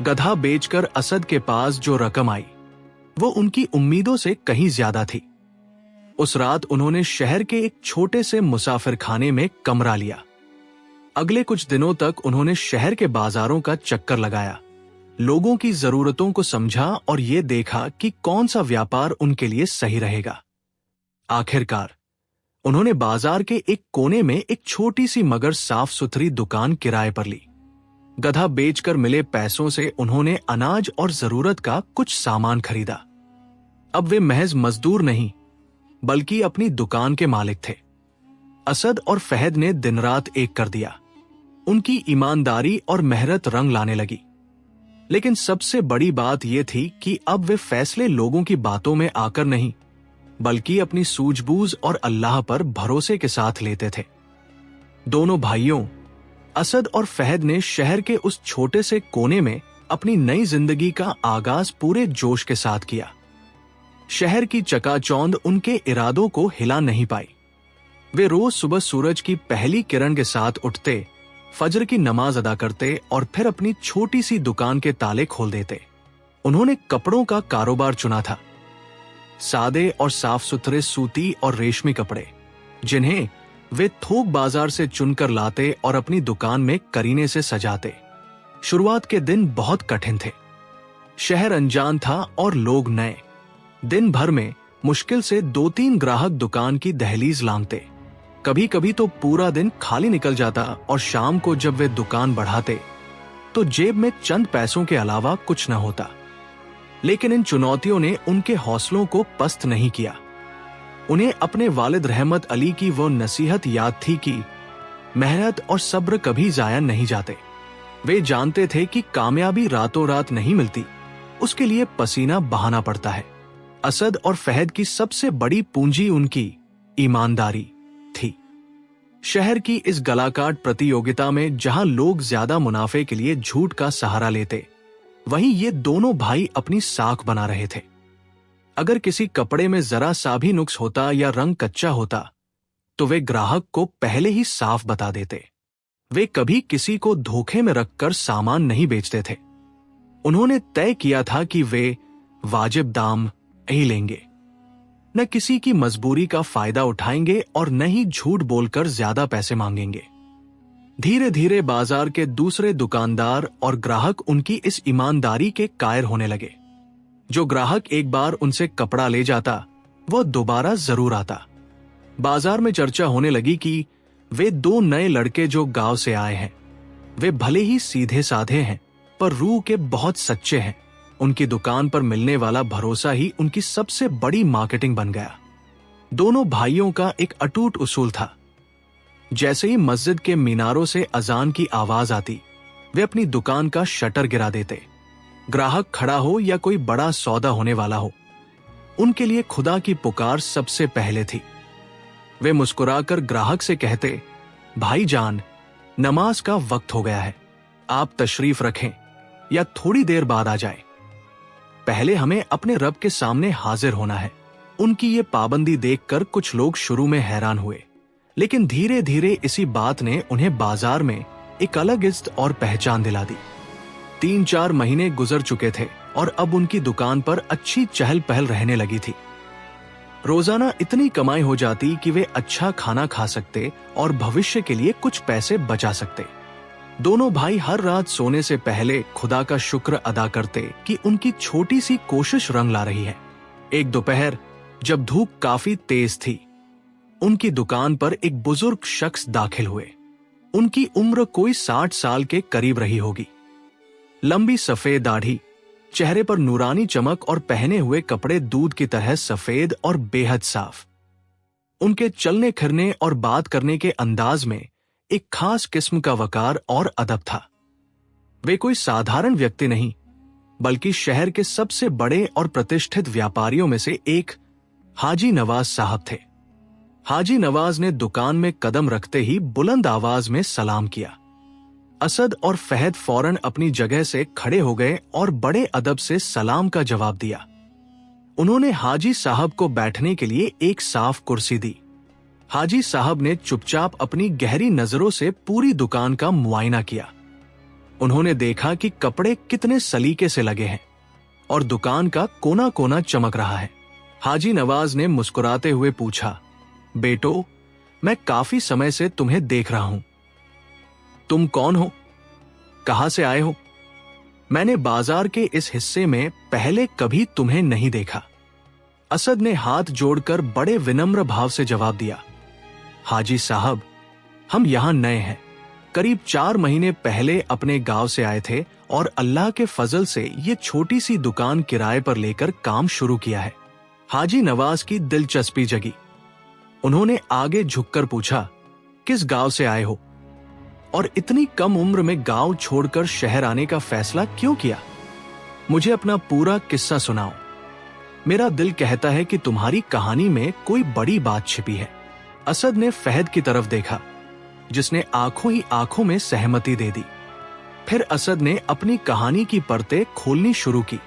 गधा बेचकर असद के पास जो रकम आई वो उनकी उम्मीदों से कहीं ज्यादा थी। उस रात उन्होंने शहर के एक छोटे से मुसाफिरखाने में कमरा लिया। अगले कुछ दिनों तक उन्होंने शहर के बाजारों का चक्कर लगाया, लोगों की जरूरतों को समझा और ये देखा कि कौन सा व्यापार उनके लिए सही रहेगा। आखिरकार उन्होंने बाजार के एक कोने में एक छोटी सी मगर साफ सुथरी दुकान किराए पर ली। गधा बेचकर मिले पैसों से उन्होंने अनाज और जरूरत का कुछ सामान खरीदा। अब वे महज मजदूर नहीं बल्कि अपनी दुकान के मालिक थे। असद और फहद ने दिन रात एक कर दिया। उनकी ईमानदारी और मेहनत रंग लाने लगी। लेकिन सबसे बड़ी बात यह थी कि अब वे फैसले लोगों की बातों में आकर नहीं, बल्कि अपनी सूझबूझ और अल्लाह पर भरोसे के साथ लेते थे। दोनों भाइयों असद और फहद ने शहर के उस छोटे से कोने में अपनी नई जिंदगी का आगाज पूरे जोश के साथ किया। शहर की चकाचौंध उनके इरादों को हिला नहीं पाई। वे रोज सुबह सूरज की पहली किरण के साथ उठते, फजर की नमाज अदा करते और फिर अपनी छोटी सी दुकान के ताले खोल देते। उन्होंने कपड़ों का कारोबार चुना था, सादे और साफ सुथरे सूती और रेशमी कपड़े, जिन्हें वे थोक बाजार से चुनकर लाते और अपनी दुकान में करीने से सजाते। शुरुआत के दिन बहुत कठिन थे। शहर अनजान था और लोग नए। दिन भर में मुश्किल से 2-3 ग्राहक दुकान की दहलीज लांघते। कभी कभी तो पूरा दिन खाली निकल जाता और शाम को जब वे दुकान बढ़ाते तो जेब में चंद पैसों के अलावा कुछ न होता। लेकिन इन चुनौतियों ने उनके हौसलों को पस्त नहीं किया। उन्हें अपने वालिद रहमत अली की वो नसीहत याद थी कि मेहनत और सब्र कभी जाया नहीं जाते। वे जानते थे कि कामयाबी रातों रात नहीं मिलती, उसके लिए पसीना बहाना पड़ता है। असद और फहद की सबसे बड़ी पूंजी उनकी ईमानदारी थी। शहर की इस गलाकाट प्रतियोगिता में जहां लोग ज्यादा मुनाफे के लिए झूठ का सहारा लेते, वहीं ये दोनों भाई अपनी साख बना रहे थे। अगर किसी कपड़े में जरा सा भी नुक्स होता या रंग कच्चा होता तो वे ग्राहक को पहले ही साफ बता देते। वे कभी किसी को धोखे में रखकर सामान नहीं बेचते थे। उन्होंने तय किया था कि वे वाजिब दाम ही लेंगे, न किसी की मजबूरी का फायदा उठाएंगे और न ही झूठ बोलकर ज्यादा पैसे मांगेंगे। धीरे धीरे बाजार के दूसरे दुकानदार और ग्राहक उनकी इस ईमानदारी के कायर होने लगे। जो ग्राहक एक बार उनसे कपड़ा ले जाता वो दोबारा जरूर आता। बाजार में चर्चा होने लगी कि वे 2 नए लड़के जो गांव से आए हैं, वे भले ही सीधे साधे हैं पर रूह के बहुत सच्चे हैं। उनकी दुकान पर मिलने वाला भरोसा ही उनकी सबसे बड़ी मार्केटिंग बन गया। दोनों भाइयों का एक अटूट उसूल था। जैसे ही मस्जिद के मीनारों से अजान की आवाज आती, वे अपनी दुकान का शटर गिरा देते। ग्राहक खड़ा हो या कोई बड़ा सौदा होने वाला हो, उनके लिए खुदा की पुकार सबसे पहले थी। वे मुस्कुराकर ग्राहक से कहते, भाईजान, नमाज का वक्त हो गया है, आप तशरीफ रखें या थोड़ी देर बाद आ जाए। पहले हमें अपने रब के सामने हाजिर होना है। उनकी ये पाबंदी देखकर कुछ लोग शुरू में हैरान हुए, लेकिन धीरे धीरे इसी बात ने उन्हें बाजार में एक अलग इज्जत और पहचान दिला दी। 3-4 महीने गुजर चुके थे और अब उनकी दुकान पर अच्छी चहल पहल रहने लगी थी। रोजाना इतनी कमाई हो जाती कि वे अच्छा खाना खा सकते और भविष्य के लिए कुछ पैसे बचा सकते। दोनों भाई हर रात सोने से पहले खुदा का शुक्र अदा करते कि उनकी छोटी सी कोशिश रंग ला रही है। एक दोपहर जब धूप काफी तेज थी, उनकी दुकान पर एक बुजुर्ग शख्स दाखिल हुए। उनकी उम्र कोई 60 साल के करीब रही होगी। लंबी सफेद दाढ़ी, चेहरे पर नूरानी चमक और पहने हुए कपड़े दूध की तरह सफेद और बेहद साफ। उनके चलने फिरने और बात करने के अंदाज में एक खास किस्म का वकार और अदब था। वे कोई साधारण व्यक्ति नहीं, बल्कि शहर के सबसे बड़े और प्रतिष्ठित व्यापारियों में से एक हाजी नवाज साहब थे। हाजी नवाज ने दुकान में कदम रखते ही बुलंद आवाज में सलाम किया। असद और फहद फौरन अपनी जगह से खड़े हो गए और बड़े अदब से सलाम का जवाब दिया। उन्होंने हाजी साहब को बैठने के लिए एक साफ कुर्सी दी। हाजी साहब ने चुपचाप अपनी गहरी नजरों से पूरी दुकान का मुआयना किया। उन्होंने देखा कि कपड़े कितने सलीके से लगे हैं और दुकान का कोना कोना चमक रहा है। हाजी नवाज ने मुस्कुराते हुए पूछा, बेटो, मैं काफी समय से तुम्हें देख रहा हूं। तुम कौन हो? कहां से आए हो? मैंने बाजार के इस हिस्से में पहले कभी तुम्हें नहीं देखा। असद ने हाथ जोड़कर बड़े विनम्र भाव से जवाब दिया, हाजी साहब, हम यहां नए हैं। करीब 4 महीने पहले अपने गांव से आए थे और अल्लाह के फजल से ये छोटी सी दुकान किराए पर लेकर काम शुरू किया है। हाजी नवाज की दिलचस्पी जगी। उन्होंने आगे झुककर पूछा, किस गांव से आए हो और इतनी कम उम्र में गांव छोड़कर शहर आने का फैसला क्यों किया? मुझे अपना पूरा किस्सा सुनाओ। मेरा दिल कहता है कि तुम्हारी कहानी में कोई बड़ी बात छिपी है। असद ने फहद की तरफ देखा, जिसने आंखों ही आंखों में सहमति दे दी। फिर असद ने अपनी कहानी की परतें खोलनी शुरू की।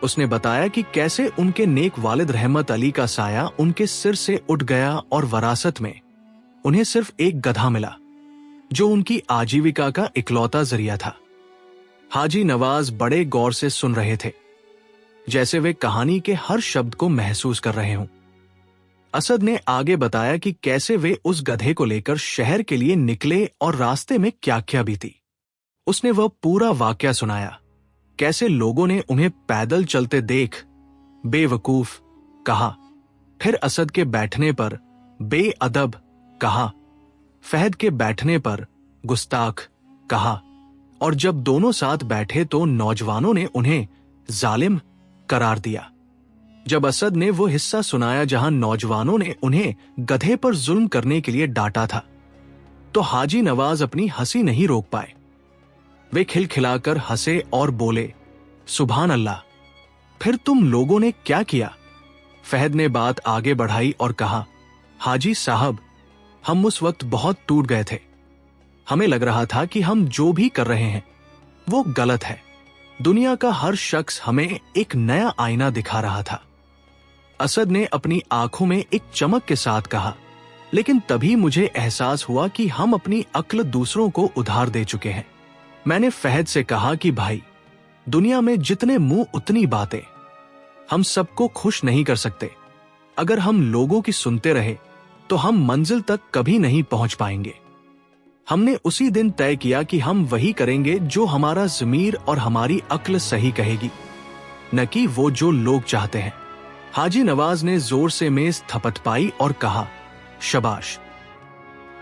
उसने बताया कि कैसे उनके नेक वालिद रहमत अली का साया उनके सिर से उठ गया और वरासत में उन्हें सिर्फ एक गधा मिला, जो उनकी आजीविका का इकलौता जरिया था। हाजी नवाज बड़े गौर से सुन रहे थे, जैसे वे कहानी के हर शब्द को महसूस कर रहे हों। असद ने आगे बताया कि कैसे वे उस गधे को लेकर शहर के लिए निकले और रास्ते में क्या क्या बीती। उसने वह पूरा वाकया सुनाया, कैसे लोगों ने उन्हें पैदल चलते देख बेवकूफ कहा, फिर असद के बैठने पर बेअदब कहा, फहद के बैठने पर गुस्ताख कहा, और जब दोनों साथ बैठे तो नौजवानों ने उन्हें जालिम करार दिया। जब असद ने वो हिस्सा सुनाया जहां नौजवानों ने उन्हें गधे पर जुल्म करने के लिए डांटा था, तो हाजी नवाज अपनी हंसी नहीं रोक पाए। वे खिलखिलाकर हंसे और बोले, सुभान अल्लाह, फिर तुम लोगों ने क्या किया? फहद ने बात आगे बढ़ाई और कहा, हाजी साहब, हम उस वक्त बहुत टूट गए थे। हमें लग रहा था कि हम जो भी कर रहे हैं वो गलत है। दुनिया का हर शख्स हमें एक नया आईना दिखा रहा था। असद ने अपनी आंखों में एक चमक के साथ कहा, लेकिन तभी मुझे एहसास हुआ कि हम अपनी अक्ल दूसरों को उधार दे चुके हैं। मैंने फहद से कहा कि भाई, दुनिया में जितने मुंह उतनी बातें, हम सबको खुश नहीं कर सकते। अगर हम लोगों की सुनते रहे तो हम मंजिल तक कभी नहीं पहुंच पाएंगे। हमने उसी दिन तय किया कि हम वही करेंगे जो हमारा ज़मीर और हमारी अक्ल सही कहेगी, न कि वो जो लोग चाहते हैं। हाजी नवाज ने जोर से मेज थपथ पाई और कहा, शबाश,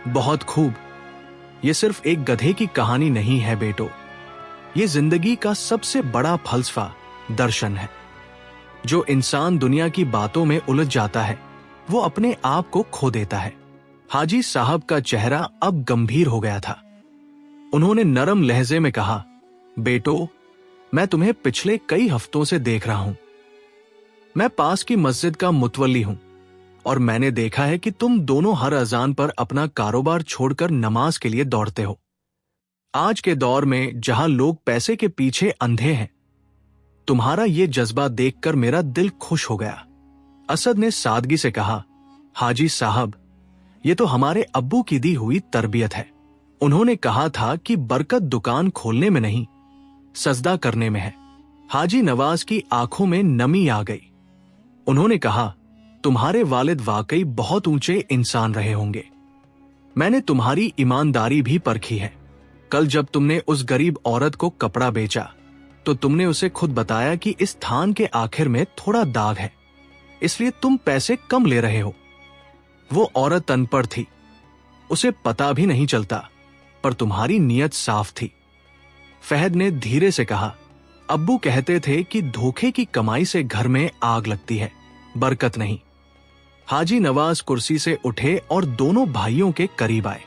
बहुत खूब। ये सिर्फ एक गधे की कहानी नहीं है बेटो, ये जिंदगी का सबसे बड़ा फलसफा दर्शन है। जो इंसान दुनिया की बातों में उलझ जाता है वो अपने आप को खो देता है। हाजी साहब का चेहरा अब गंभीर हो गया था। उन्होंने नरम लहजे में कहा, बेटो, मैं तुम्हें पिछले कई हफ्तों से देख रहा हूं। मैं पास की मस्जिद का मुतवल्ली हूं और मैंने देखा है कि तुम दोनों हर अजान पर अपना कारोबार छोड़कर नमाज के लिए दौड़ते हो। आज के दौर में जहां लोग पैसे के पीछे अंधे हैं, तुम्हारा ये जज्बा देखकर मेरा दिल खुश हो गया। असद ने सादगी से कहा, हाजी साहब, ये तो हमारे अब्बू की दी हुई तरबियत है। उन्होंने कहा था कि बरकत दुकान खोलने में नहीं, सजदा करने में है। हाजी नवाज की आंखों में नमी आ गई। उन्होंने कहा, तुम्हारे वालिद वाकई बहुत ऊंचे इंसान रहे होंगे। मैंने तुम्हारी ईमानदारी भी परखी है। कल जब तुमने उस गरीब औरत को कपड़ा बेचा तो तुमने उसे खुद बताया कि इस थान के आखिर में थोड़ा दाग है, इसलिए तुम पैसे कम ले रहे हो। वो औरत अनपढ़ थी, उसे पता भी नहीं चलता, पर तुम्हारी नीयत साफ थी। फहद ने धीरे से कहा, अब्बू कहते थे कि धोखे की कमाई से घर में आग लगती है, बरकत नहीं। हाजी नवाज कुर्सी से उठे और दोनों भाइयों के करीब आए।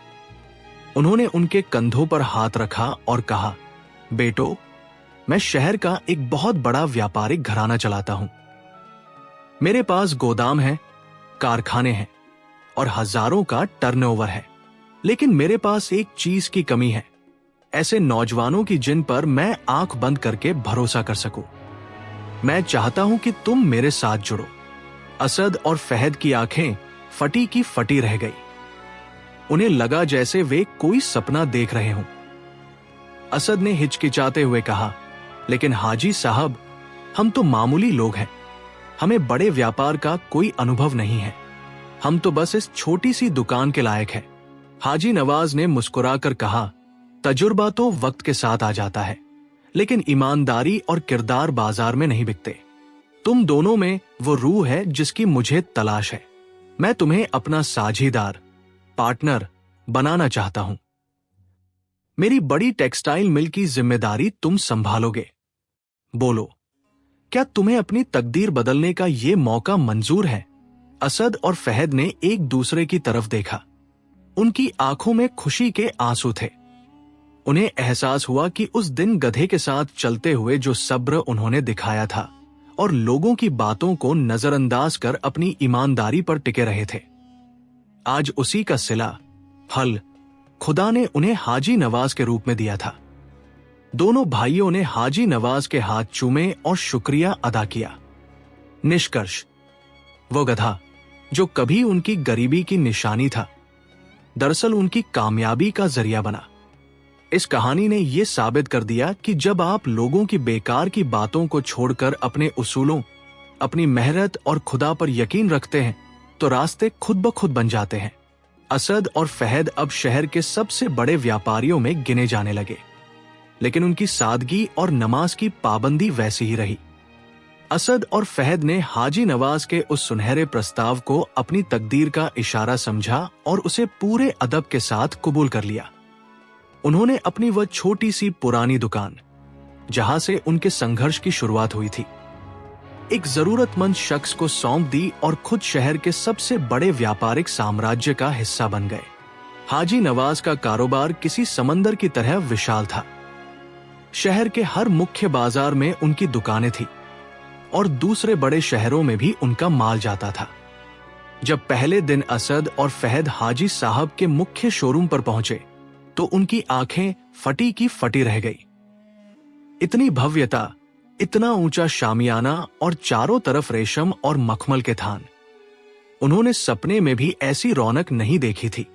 उन्होंने उनके कंधों पर हाथ रखा और कहा, बेटो, मैं शहर का एक बहुत बड़ा व्यापारिक घराना चलाता हूं। मेरे पास गोदाम है, कारखाने हैं और हजारों का टर्नओवर है, लेकिन मेरे पास एक चीज की कमी है, ऐसे नौजवानों की जिन पर मैं आंख बंद करके भरोसा कर सकूं। मैं चाहता हूं कि तुम मेरे साथ जुड़ो। असद और फहद की आंखें फटी की फटी रह गई। उन्हें लगा जैसे वे कोई सपना देख रहे हों। असद ने हिचकिचाते हुए कहा, लेकिन हाजी साहब, हम तो मामूली लोग हैं, हमें बड़े व्यापार का कोई अनुभव नहीं है। हम तो बस इस छोटी सी दुकान के लायक हैं। हाजी नवाज ने मुस्कुराकर कहा, तजुर्बा तो वक्त के साथ आ जाता है, लेकिन ईमानदारी और किरदार बाजार में नहीं बिकते। तुम दोनों में वो रूह है जिसकी मुझे तलाश है। मैं तुम्हें अपना साझीदार, पार्टनर बनाना चाहता हूं। मेरी बड़ी टेक्सटाइल मिल की जिम्मेदारी तुम संभालोगे। बोलो, क्या तुम्हें अपनी तकदीर बदलने का ये मौका मंजूर है? असद और फहद ने एक दूसरे की तरफ देखा। उनकी आंखों में खुशी के आंसू थे। उन्हें एहसास हुआ कि उस दिन गधे के साथ चलते हुए जो सब्र उन्होंने दिखाया था और लोगों की बातों को नजरअंदाज कर अपनी ईमानदारी पर टिके रहे थे, आज उसी का सिला, फल खुदा ने उन्हें हाजी नवाज के रूप में दिया था। दोनों भाइयों ने हाजी नवाज के हाथ चूमे और शुक्रिया अदा किया। निष्कर्ष, वो गधा जो कभी उनकी गरीबी की निशानी था, दरअसल उनकी कामयाबी का जरिया बना। इस कहानी ने यह साबित कर दिया कि जब आप लोगों की बेकार की बातों को छोड़कर अपने उसूलों, अपनी मेहनत और खुदा पर यकीन रखते हैं तो रास्ते खुद ब खुद बन जाते हैं। असद और फहद अब शहर के सबसे बड़े व्यापारियों में गिने जाने लगे, लेकिन उनकी सादगी और नमाज की पाबंदी वैसी ही रही। असद और फहद ने हाजी नवाज के उस सुनहरे प्रस्ताव को अपनी तकदीर का इशारा समझा और उसे पूरे अदब के साथ कबूल कर लिया। उन्होंने अपनी वह छोटी सी पुरानी दुकान, जहां से उनके संघर्ष की शुरुआत हुई थी, एक जरूरतमंद शख्स को सौंप दी और खुद शहर के सबसे बड़े व्यापारिक साम्राज्य का हिस्सा बन गए। हाजी नवाज का कारोबार किसी समंदर की तरह विशाल था। शहर के हर मुख्य बाजार में उनकी दुकानें थी और दूसरे बड़े शहरों में भी उनका माल जाता था। जब पहले दिन असद और फहद हाजी साहब के मुख्य शोरूम पर पहुंचे तो उनकी आंखें फटी की फटी रह गई। इतनी भव्यता, इतना ऊंचा शामियाना और चारों तरफ रेशम और मखमल के थान, उन्होंने सपने में भी ऐसी रौनक नहीं देखी थी।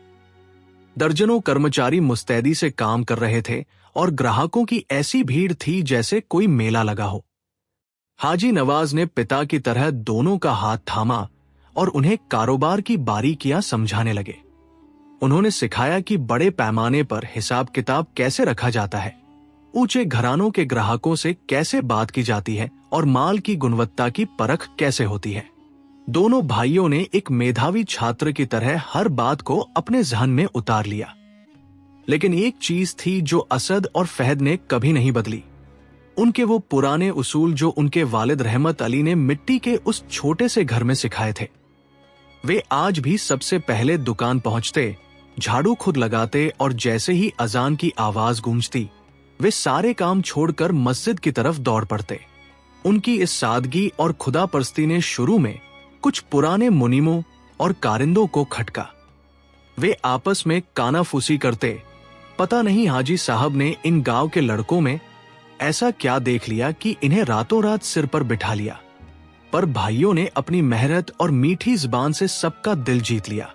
दर्जनों कर्मचारी मुस्तैदी से काम कर रहे थे और ग्राहकों की ऐसी भीड़ थी जैसे कोई मेला लगा हो। हाजी नवाज ने पिता की तरह दोनों का हाथ थामा और उन्हें कारोबार की बारीकियां समझाने लगे। उन्होंने सिखाया कि बड़े पैमाने पर हिसाब किताब कैसे रखा जाता है, ऊंचे घरानों के ग्राहकों से कैसे बात की जाती है और माल की गुणवत्ता की परख कैसे होती है। दोनों भाइयों ने एक मेधावी छात्र की तरह हर बात को अपने जहन में उतार लिया। लेकिन एक चीज थी जो असद और फहद ने कभी नहीं बदली, उनके वो पुराने उसूल जो उनके वालिद रहमत अली ने मिट्टी के उस छोटे से घर में सिखाए थे। वे आज भी सबसे पहले दुकान पहुंचते, झाड़ू खुद लगाते और जैसे ही अजान की आवाज गूंजती वे सारे काम छोड़कर मस्जिद की तरफ दौड़ पड़ते। उनकी इस सादगी और खुदा परस्ती ने शुरू में कुछ पुराने मुनीमों और कारिंदों को खटका। वे आपस में कानाफूसी करते, पता नहीं हाजी साहब ने इन गांव के लड़कों में ऐसा क्या देख लिया कि इन्हें रातों रात सिर पर बिठा लिया। पर भाइयों ने अपनी मेहनत और मीठी जुबान से सबका दिल जीत लिया।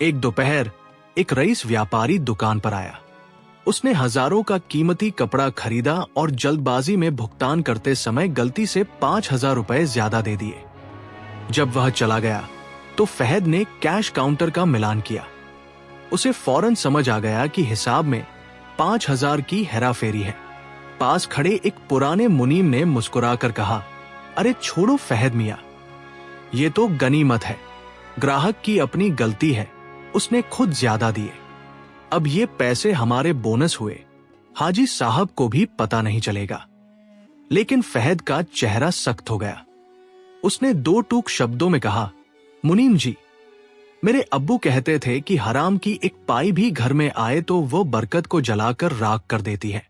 एक दोपहर एक रईस व्यापारी दुकान पर आया। उसने हजारों का कीमती कपड़ा खरीदा और जल्दबाजी में भुगतान करते समय गलती से 5,000 रुपए ज्यादा दे दिए। जब वह चला गया तो फहद ने कैश काउंटर का मिलान किया। उसे फौरन समझ आ गया कि हिसाब में 5,000 की हेराफेरी है। पास खड़े एक पुराने मुनीम ने मुस्कुराकर कहा, अरे छोड़ो फहद मियां, ये तो गनीमत है, ग्राहक की अपनी गलती है, उसने खुद ज्यादा दिए, अब ये पैसे हमारे बोनस हुए, हाजी साहब को भी पता नहीं चलेगा। लेकिन फहद का चेहरा सख्त हो गया। उसने दो टूक शब्दों में कहा, मुनीम जी, मेरे अब्बू कहते थे कि हराम की एक पाई भी घर में आए तो वो बरकत को जलाकर राख कर देती है।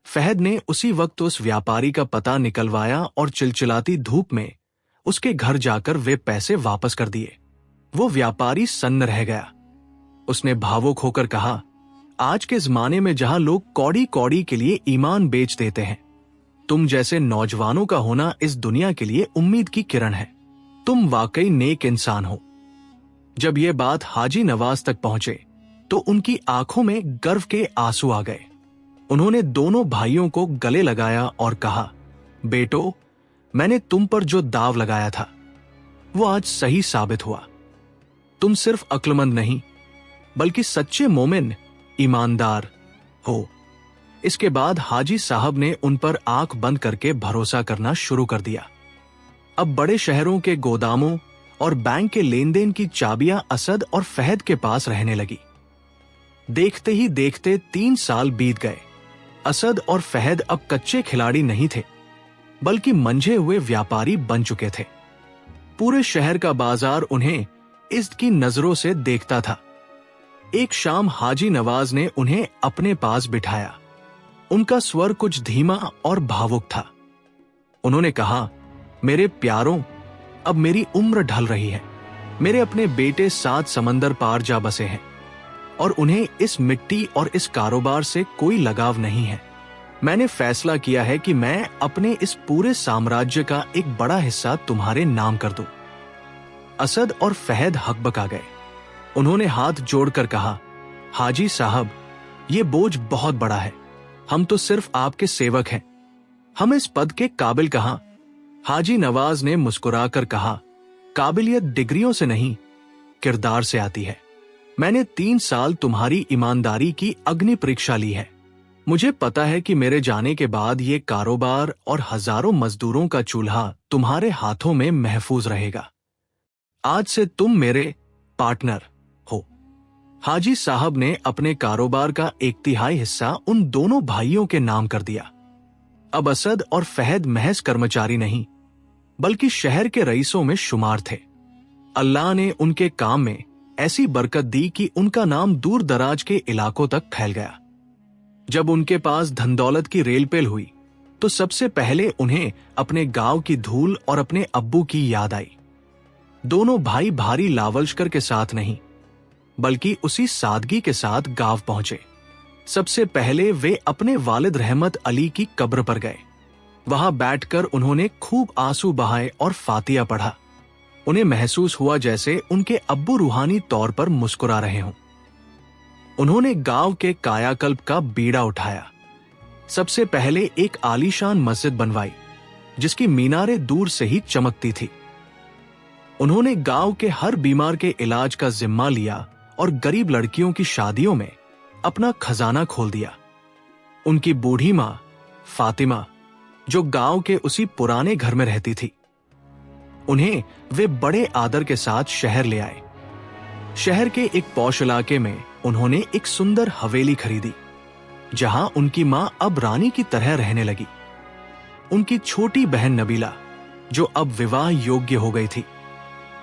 फहद ने उसी वक्त उस व्यापारी का पता निकलवाया और चिलचिलाती धूप में उसके घर जाकर वे पैसे वापस कर दिए। वो व्यापारी सन्न रह गया। उसने भावुक होकर कहा, आज के जमाने में जहां लोग कौड़ी कौड़ी के लिए ईमान बेच देते हैं, तुम जैसे नौजवानों का होना इस दुनिया के लिए उम्मीद की किरण है। तुम वाकई नेक इंसान हो। जब ये बात हाजी नवाज तक पहुंचे तो उनकी आंखों में गर्व के आंसू आ गए। उन्होंने दोनों भाइयों को गले लगाया और कहा, बेटो, मैंने तुम पर जो दाव लगाया था वो आज सही साबित हुआ। तुम सिर्फ अक्लमंद नहीं बल्कि सच्चे मोमिन, ईमानदार हो। इसके बाद हाजी साहब ने उन पर आंख बंद करके भरोसा करना शुरू कर दिया। अब बड़े शहरों के गोदामों और बैंक के लेन देन की चाबियां असद और फहद के पास रहने लगी। देखते ही देखते 3 साल बीत गए। असद और फहद अब कच्चे खिलाड़ी नहीं थे बल्कि मंझे हुए व्यापारी बन चुके थे। पूरे शहर का बाजार उन्हें इज्जत की नजरों से देखता था। एक शाम हाजी नवाज ने उन्हें अपने पास बिठाया। उनका स्वर कुछ धीमा और भावुक था। उन्होंने कहा, मेरे प्यारों, अब मेरी उम्र ढल रही है। मेरे अपने बेटे 7 समंदर पार जा बसे हैं और उन्हें इस मिट्टी और इस कारोबार से कोई लगाव नहीं है। मैंने फैसला किया है कि मैं अपने इस पूरे साम्राज्य का एक बड़ा हिस्सा तुम्हारे नाम कर दूं। असद और फहद हकबका गए। उन्होंने हाथ जोड़कर कहा, हाजी साहब, ये बोझ बहुत बड़ा है। हम तो सिर्फ आपके सेवक हैं। हम इस पद के काबिल कहां? हाजी नवाज ने मुस्कुराकर कहा, काबिलियत डिग्रियों से नहीं, किरदार से आती है। मैंने 3 साल तुम्हारी ईमानदारी की अग्नि परीक्षा ली है। मुझे पता है कि मेरे जाने के बाद ये कारोबार और हजारों मजदूरों का चूल्हा तुम्हारे हाथों में महफूज रहेगा। आज से तुम मेरे पार्टनर हो। हाजी साहब ने अपने कारोबार का 1/3 हिस्सा उन दोनों भाइयों के नाम कर दिया। अब असद और फहद महज कर्मचारी नहीं, बल्कि शहर के रईसों में शुमार थे। अल्लाह ने उनके काम में ऐसी बरकत दी कि उनका नाम दूर दराज के इलाकों तक फैल गया। जब उनके पास धन दौलत की रेलपेल हुई, तो सबसे पहले उन्हें अपने गांव की धूल और अपने अब्बू की याद आई। दोनों भाई भारी लावलश्कर के साथ नहीं, बल्कि उसी सादगी के साथ गांव पहुंचे। सबसे पहले वे अपने वालिद रहमत अली की कब्र पर गए। वहां बैठकर उन्होंने खूब आंसू बहाए और फातिया पढ़ा। उन्हें महसूस हुआ जैसे उनके अब्बू रूहानी तौर पर मुस्कुरा रहे हों। उन्होंने गांव के कायाकल्प का बीड़ा उठाया। सबसे पहले एक आलीशान मस्जिद बनवाई, जिसकी मीनारें दूर से ही चमकती थी। उन्होंने गांव के हर बीमार के इलाज का जिम्मा लिया और गरीब लड़कियों की शादियों में अपना खजाना खोल दिया। उनकी बूढ़ी मां फातिमा, जो गांव के उसी पुराने घर में रहती थी, उन्हें वे बड़े आदर के साथ शहर ले आए। शहर के एक पौश इलाके में उन्होंने एक सुंदर हवेली खरीदी, जहां उनकी मां अब रानी की तरह रहने लगी। उनकी छोटी बहन नबीला, जो अब विवाह योग्य हो गई थी,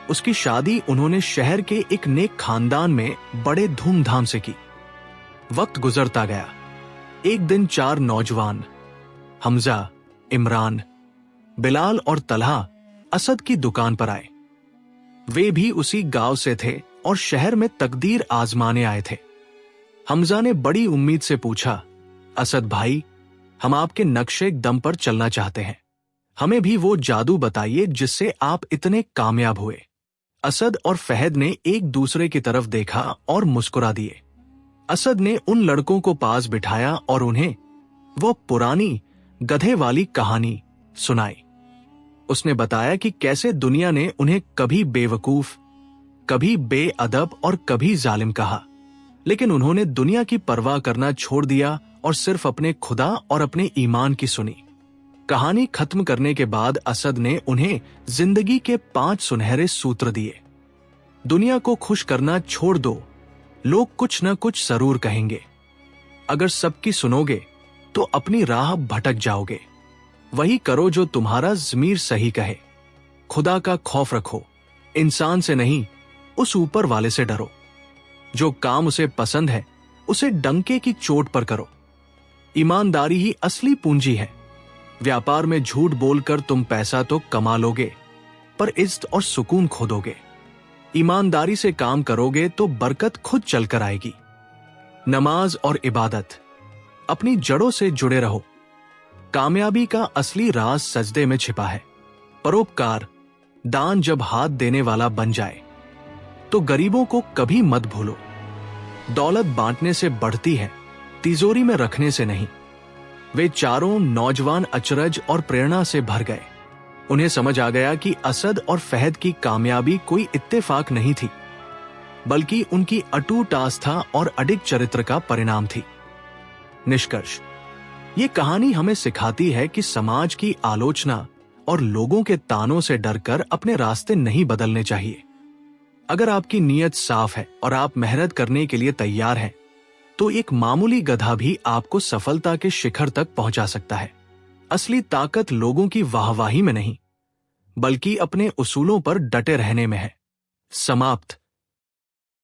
उसकी शादी उन्होंने शहर के एक नेक खानदान में बड़े धूमधाम से की। वक्त गुजरता गया। एक दिन 4 नौजवान, हमजा, इमरान, बिलाल और तलहा, असद की दुकान पर आए। वे भी उसी गांव से थे और शहर में तकदीर आजमाने आए थे। हमजा ने बड़ी उम्मीद से पूछा, असद भाई, हम आपके नक्शे दम पर चलना चाहते हैं। हमें भी वो जादू बताइए जिससे आप इतने कामयाब हुए। असद और फहद ने एक दूसरे की तरफ देखा और मुस्कुरा दिए। असद ने उन लड़कों को पास बिठाया और उन्हें वो पुरानी गधे वाली कहानी सुनाई। उसने बताया कि कैसे दुनिया ने उन्हें कभी बेवकूफ, कभी बेअदब और कभी जालिम कहा, लेकिन उन्होंने दुनिया की परवाह करना छोड़ दिया और सिर्फ अपने खुदा और अपने ईमान की सुनी। कहानी खत्म करने के बाद असद ने उन्हें जिंदगी के 5 सुनहरे सूत्र दिए। दुनिया को खुश करना छोड़ दो, लोग कुछ न कुछ जरूर कहेंगे। अगर सबकी सुनोगे तो अपनी राह भटक जाओगे। वही करो जो तुम्हारा ज़मीर सही कहे। खुदा का खौफ रखो, इंसान से नहीं, उस ऊपर वाले से डरो। जो काम उसे पसंद है, उसे डंके की चोट पर करो। ईमानदारी ही असली पूंजी है। व्यापार में झूठ बोलकर तुम पैसा तो कमा लोगे, पर इज्जत और सुकून खो दोगे। ईमानदारी से काम करोगे तो बरकत खुद चलकर आएगी। नमाज और इबादत, अपनी जड़ों से जुड़े रहो। कामयाबी का असली राज सजदे में छिपा है। परोपकार, दान जब हाथ देने वाला बन जाए तो गरीबों को कभी मत भूलो। दौलत बांटने से बढ़ती है, तिजोरी में रखने से नहीं। वे चारों नौजवान अचरज और प्रेरणा से भर गए। उन्हें समझ आ गया कि असद और फहद की कामयाबी कोई इत्तेफाक नहीं थी, बल्कि उनकी अटूट आस्था और अडिग चरित्र का परिणाम थी। निष्कर्ष, ये कहानी हमें सिखाती है कि समाज की आलोचना और लोगों के तानों से डरकर अपने रास्ते नहीं बदलने चाहिए। अगर आपकी नीयत साफ है और आप मेहनत करने के लिए तैयार हैं, तो एक मामूली गधा भी आपको सफलता के शिखर तक पहुंचा सकता है। असली ताकत लोगों की वाहवाही में नहीं, बल्कि अपने उसूलों पर डटे रहने में है। समाप्त।